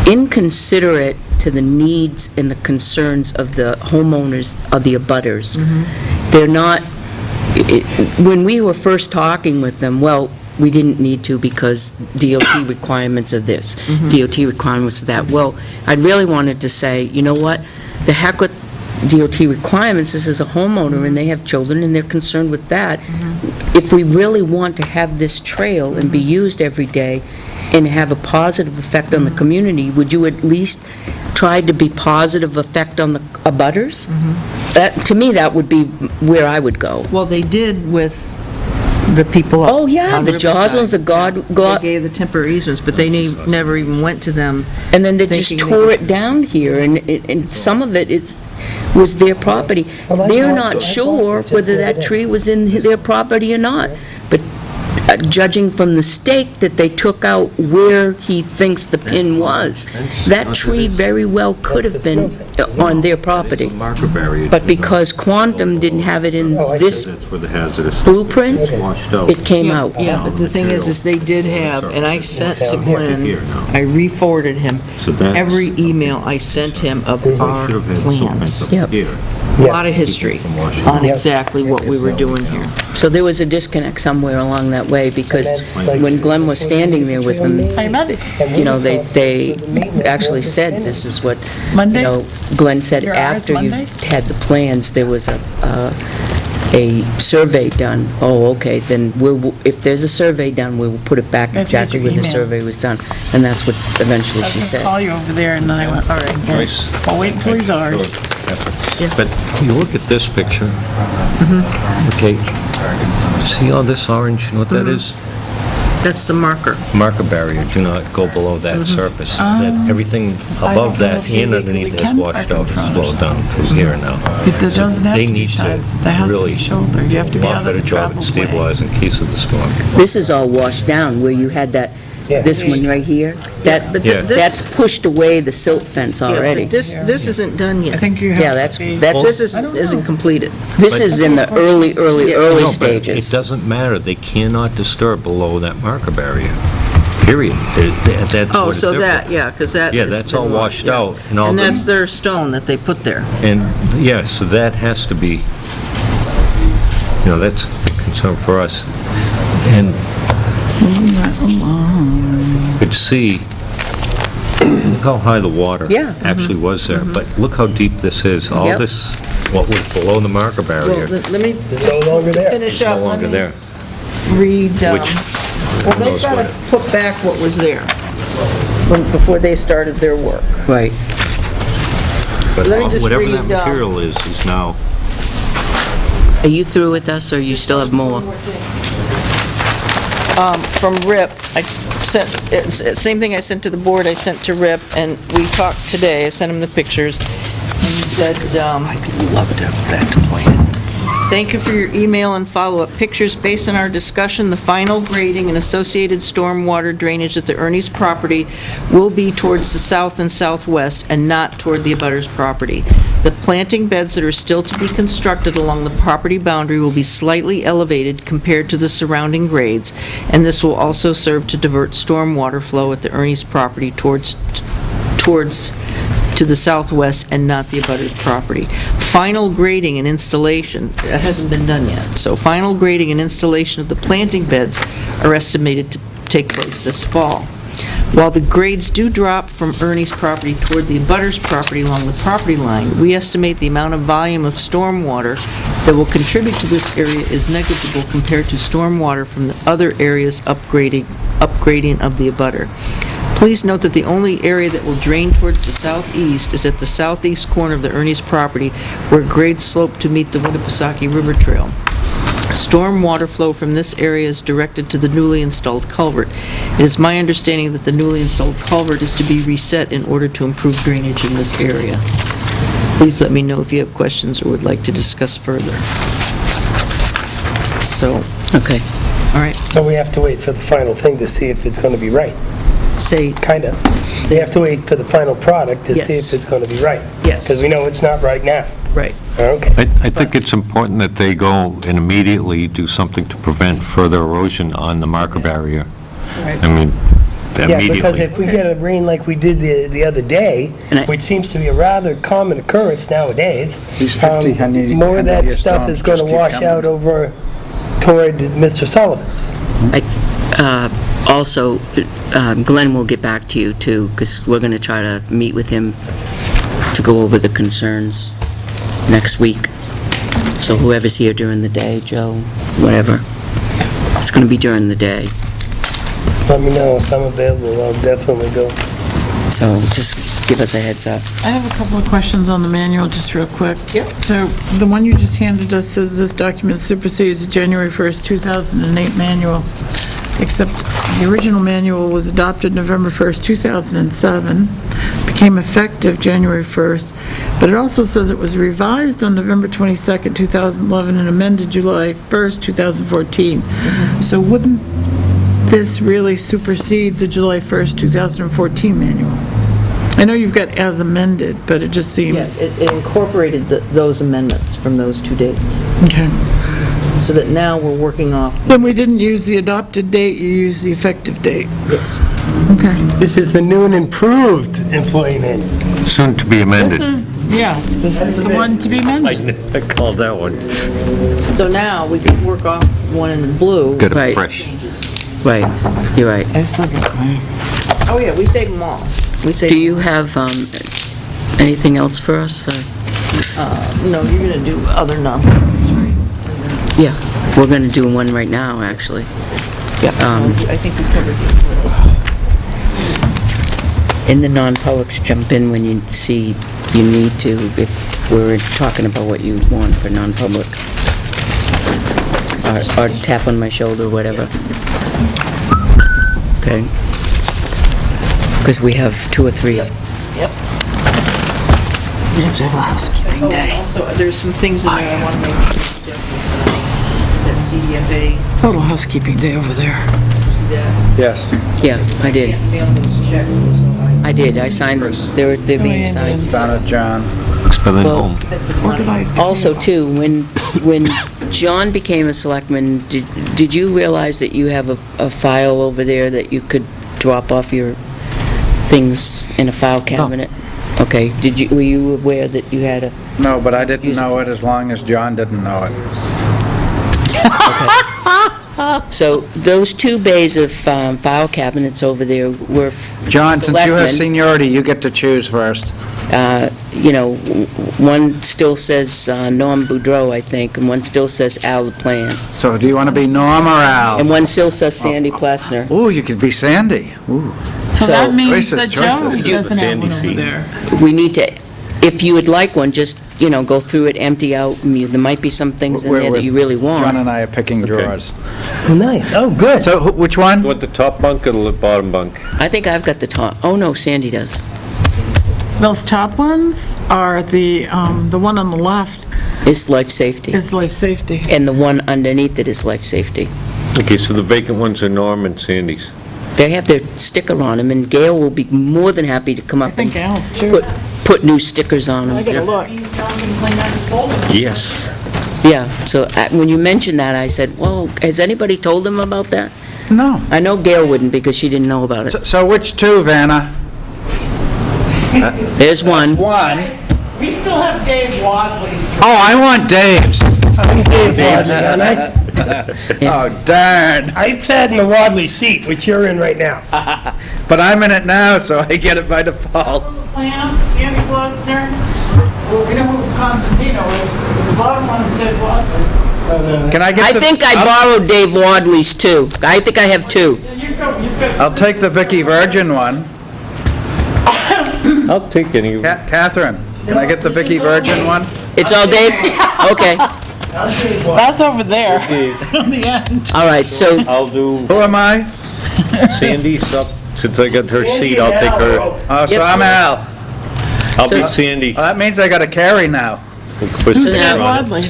inconsiderate to the needs and the concerns of the homeowners, of the abutters. They're not, when we were first talking with them, well, we didn't need to because DOT requirements of this, DOT requirements of that. Well, I really wanted to say, you know what, the heck with DOT requirements, this is a homeowner, and they have children, and they're concerned with that. If we really want to have this trail and be used every day and have a positive effect on the community, would you at least try to be positive effect on the abutters? That, to me, that would be where I would go. Well, they did with the people up Oh, yeah, on the Riverside. Joslins, the They gave the temporary easements, but they never even went to them. And then they just thinking tore it down here, and some of it was their property. Well, I They're walked- not I sure walked it just whether the other that day. tree was in their property or not. But judging from the stake that they took out where he thinks the pin was, that tree very well could have been on their property. Marker barrier. But because Quantum didn't have it in this That's where the hazardous blueprint, is washed out. it came out. Yeah, but the thing is they did have, and I sent to Here Glenn, now. I re-forwarded him So that's- every email I sent him of our Should have had silt fence plans. up Yep. here. A lot of history on exactly what we were doing here. So there was a disconnect somewhere along that way, because when Glenn was standing there with them, you know, they actually said, this is what, you Monday? know, Glenn said, Your hours after you Monday? had the plans, there was a survey done. Oh, okay, then if there's a survey done, we will put it back That's what exactly you where the emailed. survey was done. And that's what eventually I was she going to said. call you over there, and then I went, all right, well, Nice. I'll wait until he's ours. But you look at this picture, okay, see all this orange, you know what that is? That's the marker. Marker barrier, do not go below that surface. That everything I above don't know that if you and legally underneath is can washed park in out, front it's of slowed down from here now. It doesn't have They to be need to sides. There has to be really shoulder. You have to be lot out better of the job at traveled way. stabilizing in case of the storm. This is all washed down, where you had that, this one right here. That, but Yeah. this- that's pushed away the silt fence Yeah, but already. this isn't done I yet. think you Yeah, have to be... This isn't completed. This is in the early No, but stages. It doesn't matter, they cannot disturb below that marker barrier, period. That's Oh, what it's so there that, for. yeah, because that Yeah, has that's been all washed out, and all And the- that's their stone that they put there. And, yeah, so that has to be, you know, that's a concern for us. And you could see, look how high the water Yeah. actually was there, but look how deep this is. All Yep. this, what was below the marker Well, barrier, let me, no longer there. finish is no up, let longer me there. read, Which, well, who they've knows got to what- put back what was there before they started their work. Right. But Let me just whatever that read, material is now, Are you through with us, or you still have more? From Rip, I sent, same thing I sent to the board, I sent to Rip, and we talked today, I sent him the pictures, and he said, I'd love to have that plan. thank you for your email and follow-up pictures. Based on our discussion, the final grading and associated stormwater drainage at the Ernie's property will be towards the south and southwest and not toward the abutter's property. The planting beds that are still to be constructed along the property boundary will be slightly elevated compared to the surrounding grades, and this will also serve to divert stormwater flow at the Ernie's property towards to the southwest and not the abutter's property. Final grading and installation, that hasn't been done yet, so final grading and installation of the planting beds are estimated to take place this fall. While the grades do drop from Ernie's property toward the abutter's property along the property line, we estimate the amount of volume of stormwater that will contribute to this area is negligible compared to stormwater from the other areas upgrading of the abutter. Please note that the only area that will drain towards the southeast is at the southeast corner of the Ernie's property, where grades slope to meet the Winnipesaukee River Trail. Storm water flow from this area is directed to the newly installed culvert. It is my understanding that the newly installed culvert is to be reset in order to improve drainage in this area. Please let me know if you have questions or would like to discuss further. So, Okay. all right, So we have to wait for the final thing to see if it's going to be right, say, kind of. We have to wait for the final product to see Yes. if it's going to be right. Yes. Because we know it's not right now. right. Okay. I think it's important that they go and immediately do something to prevent further erosion on the marker barrier. Right. I mean, Yeah, because immediately. if we get a rain like we did the other day, And I- which seems to be a rather common occurrence nowadays, These 50, 100 more of that 100-year stuff storms is going to just keep wash coming. out over toward Mr. Sullivan's. Also, Glenn will get back to you, too, because we're going to try to meet with him to go over the concerns next week. So whoever's here during the day, Joe, whatever. It's going to be during the day. Let me know if I'm available, I'll definitely go. So just give us a heads up. I have a couple of questions on the manual, just real quick. Yep. So the one you just handed us says this document supersedes the January 1st, 2008 manual, except the original manual was adopted November 1st, 2007, became effective January 1st, but it also says it was revised on November 22nd, 2011, and amended July 1st, 2014. So wouldn't this really supersede the July 1st, 2014 manual? I know you've got as amended, but it just seems... Yes, it incorporated those amendments from those two dates, Okay. so that now we're working off, Then we didn't use the adopted date, you used the effective date. yes. Okay. This is the new and improved employee manual. Soon to be amended. This is the one to be amended. I called that one. So now we can work off one in blue. Got Right. it fresh. Right, you're right. Oh, yeah, we save them all. We save. Do you have anything else for us? No, you're gonna do other non-publics, right? Yeah, we're going to do one right now, actually. Yep. I think we covered it. In the non-publics, jump in when you see you need to, if we're talking about what you want for non-public. Or tap on my shoulder, whatever. Okay? Because we have 2 or 3. Yep. We have to have a housekeeping day. Also, there's some things in there I want to make sure definitely sign. That CDFA, Total housekeeping day over there. you see that? Yes. Yeah, I did. Can't mail those checks, there's no way. I did. I signed them. They're being signed. Down at John. Expelling Well, home. Organized. Also, too, when John became a selectman, did you realize that you have a file over there that you could drop off your things in a file cabinet? Okay, were you aware that you had a... No, but I didn't know it as long as John didn't know it. So those 2 bays of file cabinets over there were... John, since you have selectmen. seniority, you get to choose first. One still says Norm Boudreau, I think, and one still says Al LaPlante, So do you want to be Norm or Al? and one still says Sandy Plessner. Ooh, you could be Sandy. Ooh. So that means choices, that Joe choices. doesn't have Sandy one over seat. there. We need to, if you would like one, just, go through it, empty out, and there might be some things in there that you really John want. and I are picking drawers. Nice, oh, good. So which one? You want the top bunk or the bottom bunk? I think I've got the top, oh no, Sandy does. Those top ones are the one on the left It's life safety. is life safety. And the one underneath it is life safety. Okay, so the vacant ones are Norm and Sandy's. They have their sticker on them, and Gail will be more than happy to come I up think and Al's too. put new stickers on I them. gotta look. Yes. Yeah, so when you mentioned that, I said, well, has anybody told them about that? No. I know Gail wouldn't, because she didn't know about it. So which 2, Vanna? There's one. One. We still have Dave Wadley's. Oh, I want Dave's. I'm Dave Wadley, and Oh, darn. I sat in the Wadley seat, which you're in right now. But I'm in it now, so I get it by default. Plan, Sandy Plessner. Well, we know who Constantino is. The bottom one is Dave Wadley. Can I get I the... think I borrowed Dave Wadley's too. I think I have 2. You've got I'll take the Vicky Virgin one. I'll take any of them. Catherine, can I get the Vicky Virgin one? It's all Dave? Okay, That's over there, on the end. all right, so, I'll do Who am I? Sandy's up, since I got her seat, I'll take her. Oh, so Yep. I'm Al. I'll be So- Sandy. Well, that means I got to carry now. We'll put Who's sticker Dave on it. Wadley?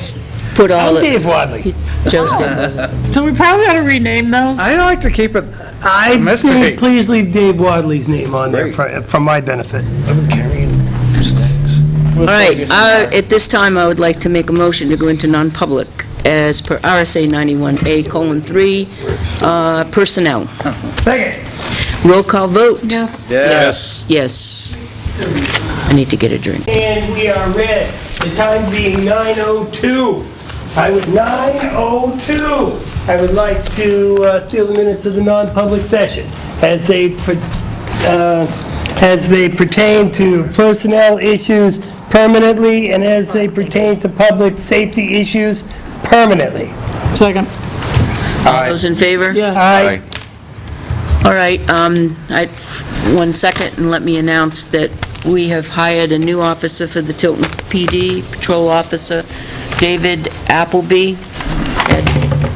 put all I'm it, Dave Wadley. Joe's Dave Wadley. So we probably ought to rename those. I like to keep it I mystery. think, please leave Dave Wadley's name on there for my benefit. All right, at this time, I would like to make a motion to go into non-public as per RSA 91A:3, personnel. Second. Roll call vote. Yes. Yes. Yes. I need to get a drink. And we are red, the time being 9:02. I would, 9:02. I would like to seal the minutes of the non-public session as they pertain to personnel issues permanently, and as they pertain to public safety issues, permanently. Second. All those in favor? Yeah. Aye. All right, one second, and let me announce that we have hired a new officer for the Tilton PD, Patrol Officer David Appleby, at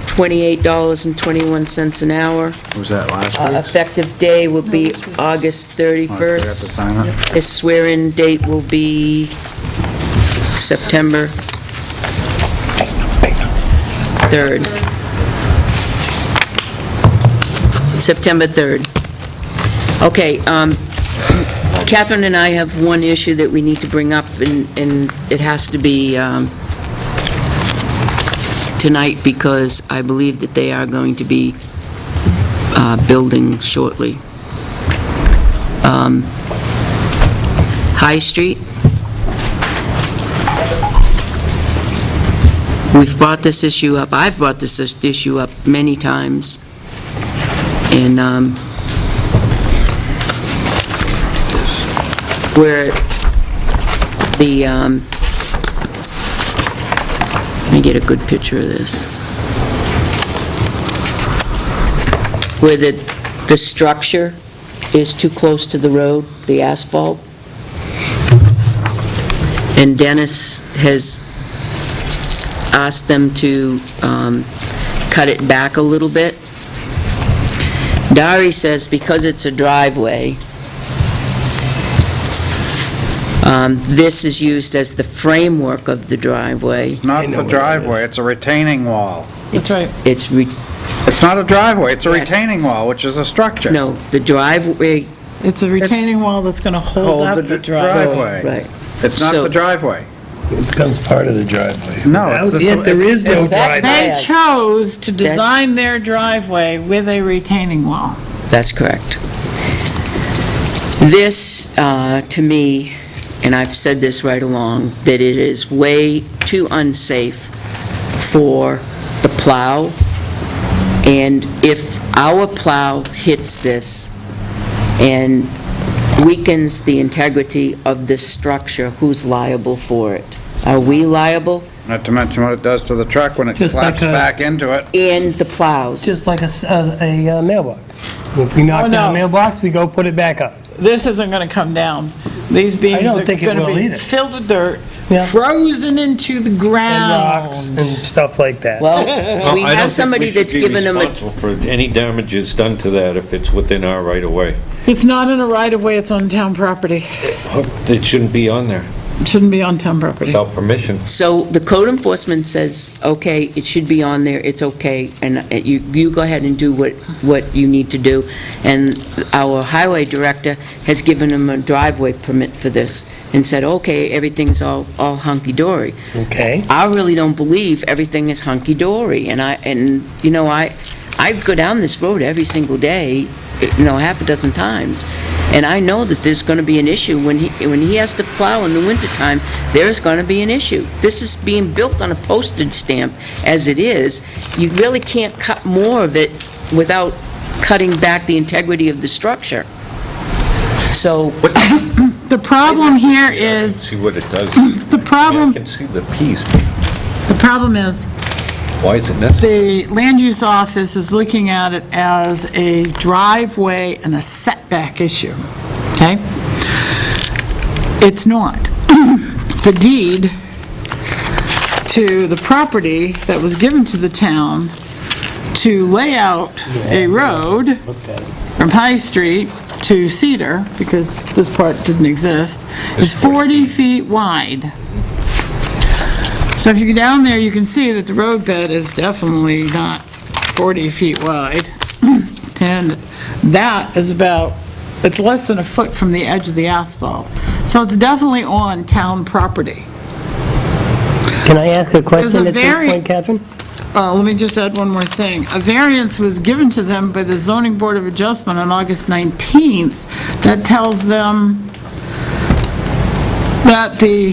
$28.21 an hour. Was that last week? Effective day will be August Oh, I forgot to 31st. sign it. His swear-in date will be September 3rd. September 3rd. Okay, Catherine and I have one issue that we need to bring up, and it has to be tonight, because I believe that they are going to be building shortly. High Street. We've brought this issue up, I've brought this issue up many times, and where the, let me get a good picture of this. Where the structure is too close to the road, the asphalt. And Dennis has asked them to cut it back a little bit. Dari says because it's a driveway, this is used as the framework of the driveway. Not the driveway, it's a retaining wall. That's right. It's, It's not a driveway, it's a Yes. retaining wall, which is a structure. no, the driveway, It's a retaining wall that's going to hold up the driveway. right. It's not So- the driveway. It becomes part of the driveway. No, it's the- Without it, there is no That's driveway. They chose to design their driveway with a retaining wall. That's correct. This, to me, and I've said this right along, that it is way too unsafe for the plow, and if our plow hits this and weakens the integrity of this structure, who's liable for it? Are we liable? Not to mention what it does to the truck when it Just like slaps a- back into it. And the plows? Just like a mailbox. If we knock Oh, down a no. mailbox, we go put it back up. This isn't going to come down. These beams don't are think it going to will be either. filled with dirt, Yeah. frozen into the And rocks ground. and stuff like that. Well, we have somebody that's given them a... responsible for any damages done to that if it's within our right-of-way. It's not in a right-of-way, it's on town property. It shouldn't be on there It shouldn't be on town property. without permission. So the code enforcement says, okay, it should be on there, it's okay, and you go ahead and do what you need to do. And our highway director has given him a driveway permit for this and said, okay, everything's all hunky-dory. Okay. I really don't believe everything is hunky-dory, and I go down this road every single day, half a dozen times, and I know that there's going to be an issue when he has to plow in the wintertime. There's going to be an issue. This is being built on a postage stamp as it is. You really can't cut more of it without cutting back the integrity of the structure. So, The problem here is, See what it does. the problem, I can see the piece, the problem is, why is it necessary? the land use office is looking at it as a driveway and a setback issue, okay? It's not. The deed to the property that was given to the town to lay out a road from High Street to Cedar, because this part didn't exist, is 40 feet wide. So if you go down there, you can see that the roadbed is definitely not 40 feet wide. And that is it's less than a foot from the edge of the asphalt. So it's definitely on town property. Can I ask a question There's a at this very- point, Catherine? Let me just add one more thing. A variance was given to them by the Zoning Board of Adjustment on August 19th that tells them that the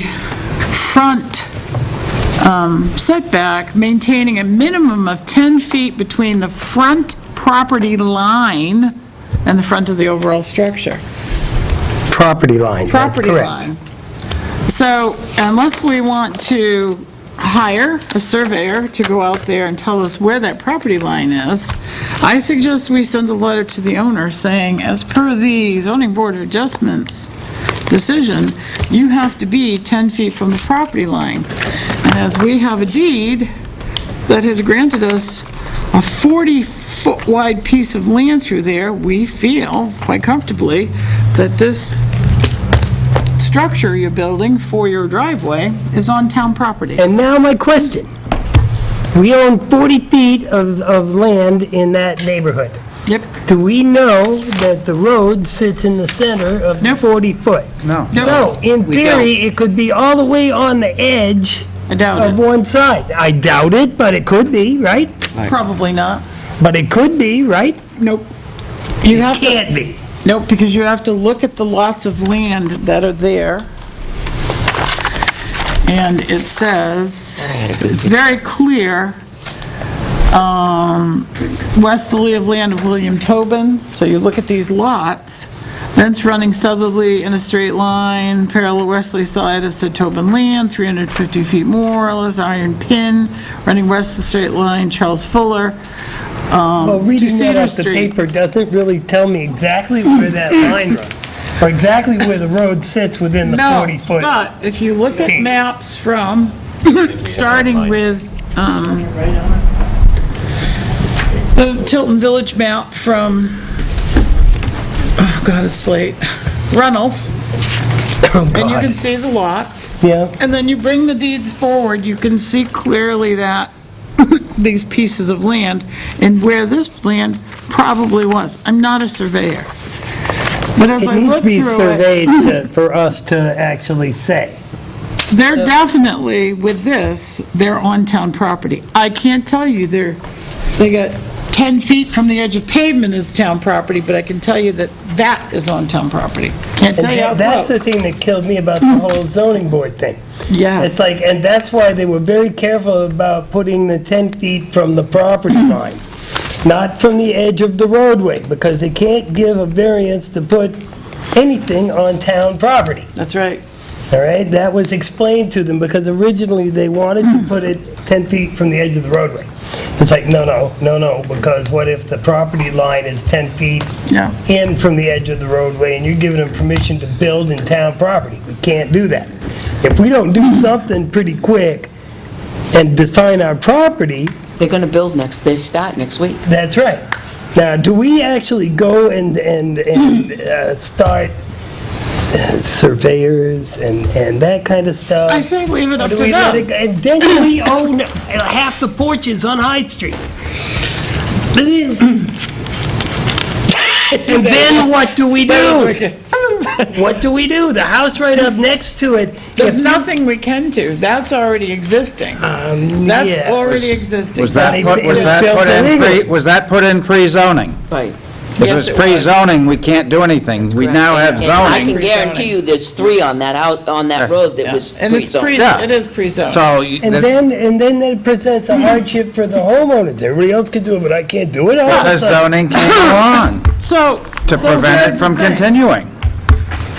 front setback, maintaining a minimum of 10 feet between the front property line and the front of the overall structure. Property line, that's Property correct. line. So unless we want to hire a surveyor to go out there and tell us where that property line is, I suggest we send a letter to the owner saying, as per the zoning board of adjustments decision, you have to be 10 feet from the property line. And as we have a deed that has granted us a 40-foot wide piece of land through there, we feel quite comfortably that this structure you're building for your driveway is on town property. And now my question. We own 40 feet of land in that neighborhood. Yep. Do we know that the road sits in the center of the Nope. 40 foot? No. So, in theory, it could be all the way on the edge I doubt of it. one side. I doubt it, but it could be, right? Probably not. But it could be, right? Nope. You It have to, can't be. nope, because you have to look at the lots of land that are there. And it says, it's very clear, westerly of land of William Tobin, so you look at these lots, thence running southerly in a straight line, parallel westerly side of said Tobin land, 350 feet more or less, iron pin, running west of the straight line, Charles Fuller, Well, to reading that Cedar off the Street. paper doesn't really tell me exactly where that line runs, or exactly where the road sits within the 40 No, foot. but if you look at maps from, starting with, the Tilton Village map from, oh God, it's late, Runnels, Oh, and you God. can see the lots. Yeah. And then you bring the deeds forward, you can see clearly that these pieces of land and where this land probably was. I'm not a surveyor. But as It I needs look to be through it, surveyed for us to actually say. they're definitely, with this, they're on town property. I can't tell you they got 10 feet from the edge of pavement is town property, but I can tell you that that is on town property. Can't tell you how That's the close. thing that killed me about the whole zoning board thing. Yes. It's like, and that's why they were very careful about putting the 10 feet from the property line, not from the edge of the roadway, because they can't give a variance to put anything on town property. That's right. All right, that was explained to them, because originally they wanted to put it 10 feet from the edge of the roadway. It's like, no, because what if the property line is 10 feet Yeah. in from the edge of the roadway, and you're giving them permission to build in town property? We can't do that. If we don't do something pretty quick and define our property, They're going to build they start next week. that's right. Now, do we actually go and start surveyors and that kind of stuff? I say leave it Or up do to we let them. it go? And then we own half the porches on Hyde Street. And then what do we do? What do we do? The house right up next to it. There's if- nothing we can do. That's already existing. That's yeah. already existing. Was that It put, was was that built put in illegally. was that put in pre-zoning? Right. If it Yes, was it was. pre-zoning, we can't do anything. We now have And I zoning. can guarantee you there's 3 on that road that was And it's pre-zoned. Yeah. it is pre-zoned. So, And then it presents a hardship for the homeowners. Everybody else can do it, but I can't do it. All of the a sudden- zoning can't go on So. to so prevent here's it from the thing. continuing.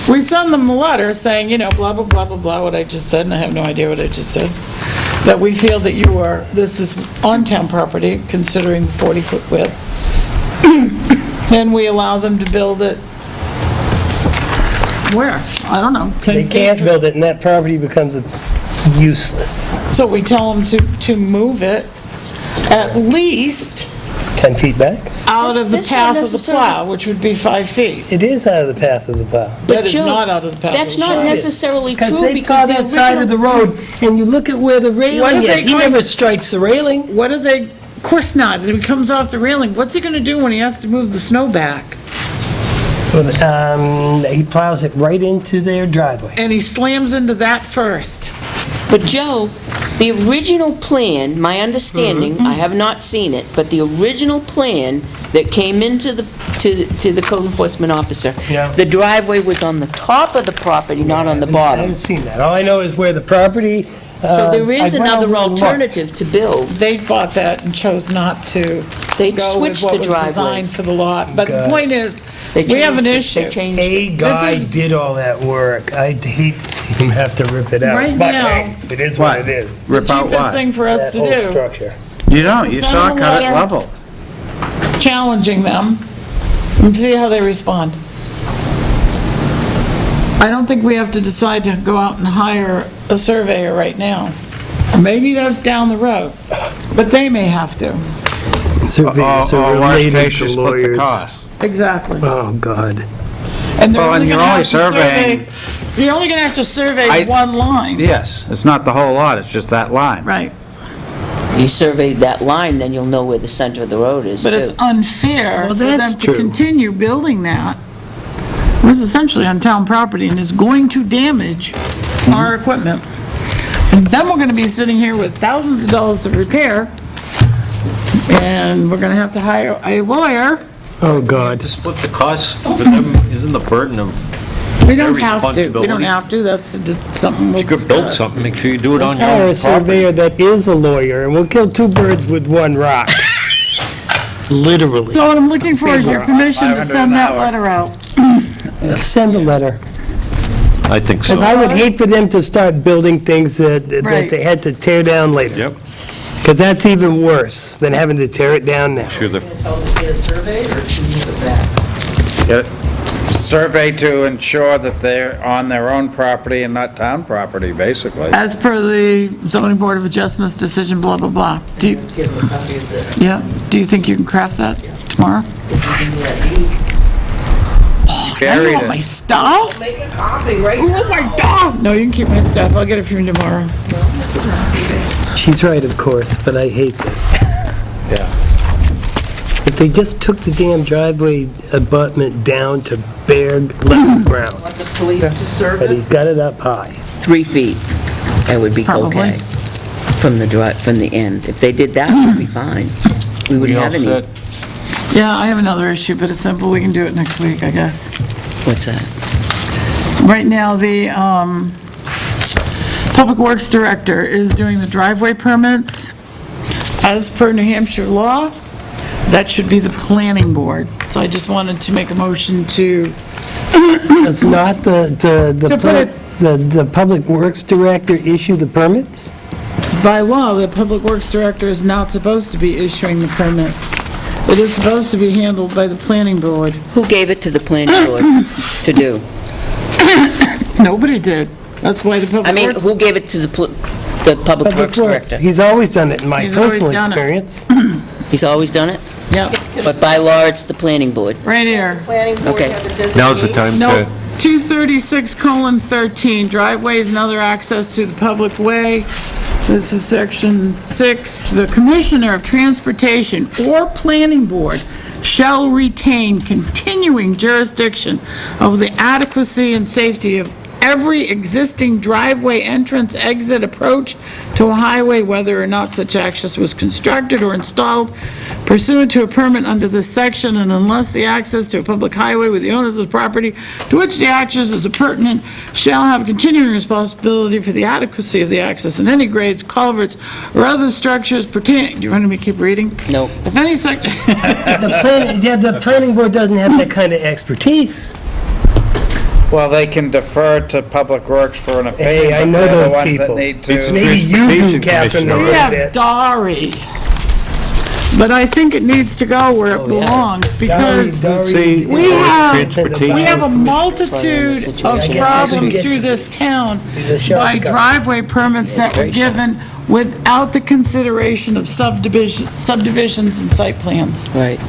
We send them a letter saying, blah, blah, blah, blah, blah, what I just said, and I have no idea what I just said, that we feel that this is on town property, considering the 40-foot width. Then we allow them to build it where? I don't know. 10 They feet can't from- build it, and that property becomes useless. So we tell them to move it at least 10 feet back? out of the That's not path of the necessarily- plow, which would be 5 feet. It is out of the path of the plow. That is Joe, not out of the path of the That's not plow. necessarily Because true they because call the that side of the original... road, and you look at where the What railing if they is. He go- never strikes the railing. What are they, of course not, if he comes off the railing, what's he gonna do when he has to move the snow back? He plows it right into their driveway. And he slams into that first. But Joe, the original plan, my understanding, I have not seen it, but the original plan that came into to the code enforcement officer, Yeah. the driveway was on the top of the property, not on the I bottom. haven't seen that. All I know is where the property So there is I went another over and looked. alternative to build. They bought that and chose not to They go with switched what the was designed driveways. for the lot. But the God. point is, They we have an changed it. They issue. changed A it. guy is- did all that work. I'd hate to see him have to rip it out. Right But, now- hey, it is what it is. Rip out Cheapest what? thing for us That to whole do, structure. You don't, you Send saw them a cut it letter. level. challenging them, and see how they respond. I don't think we have to decide to go out and hire a surveyor right now. Maybe that's down the road, but they may have to. Surveyors Or are worst related case, you to split the lawyers. cost. Exactly. Oh, God. And they're Well, and only you're gonna only have to survey, surveying- you're only gonna have to survey I- one line. Yes, it's not the whole lot, it's just that line. Right, You surveyed that line, then you'll know where the center of the road is, but it's too. unfair Well, for that's them to true. continue building that. It's essentially on town property and is going to damage our equipment. And then we're gonna be sitting here with thousands of dollars of repair, and we're gonna have to hire a lawyer. Oh, God. To split the cost for them isn't the burden of, We don't Their have to, we don't responsibility. have to, that's just something we'll you could build discuss. something, make sure you do it on your Hire a own property. surveyor that is a lawyer, and we'll kill two birds with one rock. Literally. So what I'm looking for is your permission to send that letter out. Send a letter. I think so. Because I would hate for them to start building things that Right. they had to tear down later. Yep, Because that's even worse than having to tear it down now. sure the, Get it survey to ensure that they're on their own property and not town property, basically. As per the zoning board of adjustments decision, blah, blah, blah. Do you, yeah, do you think you can craft that tomorrow? I Buried want my it. stuff. Make a copy right Oh, my dog! No, you can keep my stuff, I'll get it from you tomorrow. She's right, of course, but I hate this. Yeah. If they just took the damn driveway abutment down to bare level ground, Want the police to serve but it? he's got it up high. 3 feet, that would be Probably. okay. From the from the end. If they did that, we'd be fine. We wouldn't have any. Yeah, I have another issue, but it's simple, we can do it next week, I guess. What's that? Right now, the Public Works Director is doing the driveway permits. As per New Hampshire law, that should be the planning board. So I just wanted to make a motion to, Does not put the Public Works Director issue the permits? by law, the Public Works Director is not supposed to be issuing the permits. It is supposed to be handled by the planning board. Who gave it to the planning board to do? Nobody did. That's why the I Public mean, Works... who gave it to the Public Works Director? He's always done it, in my He's always personal done it. experience. He's always done it? Yep, But by law, it's the planning board. right here. Planning board Okay. have a designee? now's the time Nope, to, 236:13, driveways and other access to the public way. This is section 6. The Commissioner of Transportation or Planning Board shall retain continuing jurisdiction over the adequacy and safety of every existing driveway, entrance, exit, approach to a highway, whether or not such access was constructed or installed pursuant to a permit under this section, and unless the access to a public highway with the owners of the property to which the access is appurtenant shall have continuing responsibility for the adequacy of the access in any grades, culverts, or other structures pertaining, do you want me to keep reading? Nope. If any such, The planning board doesn't have that kind of expertise. Well, they can defer to Public Works for an opinion, Hey, I but know they're those the ones people. that need to... Maybe you do, Transportation Catherine, a Commissioner. we little have bit. Dory. But I think it needs to go where it belongs, because see, we have transportation. a multitude of Situation. problems through this town He's a by shotgun. driveway permits that were given without the consideration of subdivisions and site plans. Right.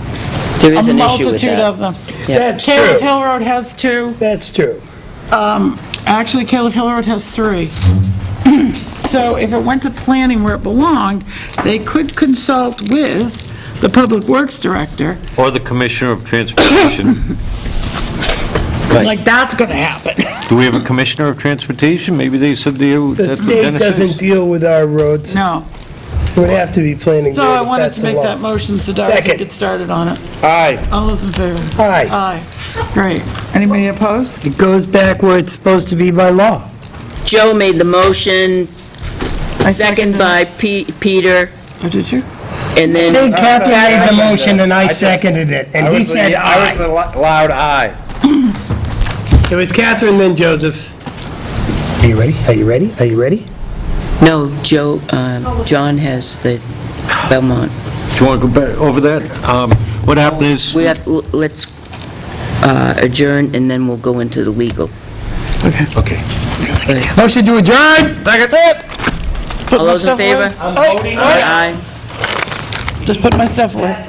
There is A an issue with multitude of that. them. Yeah. That's Caleb true. Hill Road has 2. That's true. Actually, Caleb Hill Road has 3. So if it went to planning where it belonged, they could consult with the Public Works Director, or the Commissioner of Transportation. like that's gonna happen. Do we have a Commissioner of Transportation? Maybe they said The that's what state Dennis doesn't is. deal with our roads. No. It would have to be planning board. So I if wanted that's to the make law. that motion so Dory Second. could get started on it. Aye. All those in favor? Aye. Aye. Great. Anybody opposed? It goes back where it's supposed to be by law. Joe made the motion Second by Peter, Oh, did you? and I then... think Catherine made the motion and I seconded it, and he said I was aye. the loud aye. It was Catherine, then Joseph. Are you ready? Are you ready? Are you ready? No, John has the Belmont. Do you want to go back over that? What happened is, We have, let's adjourn, and then we'll go into the legal. okay. Motion to adjourn! Second. All those in favor? I'm voting Aye. Just put my stuff away.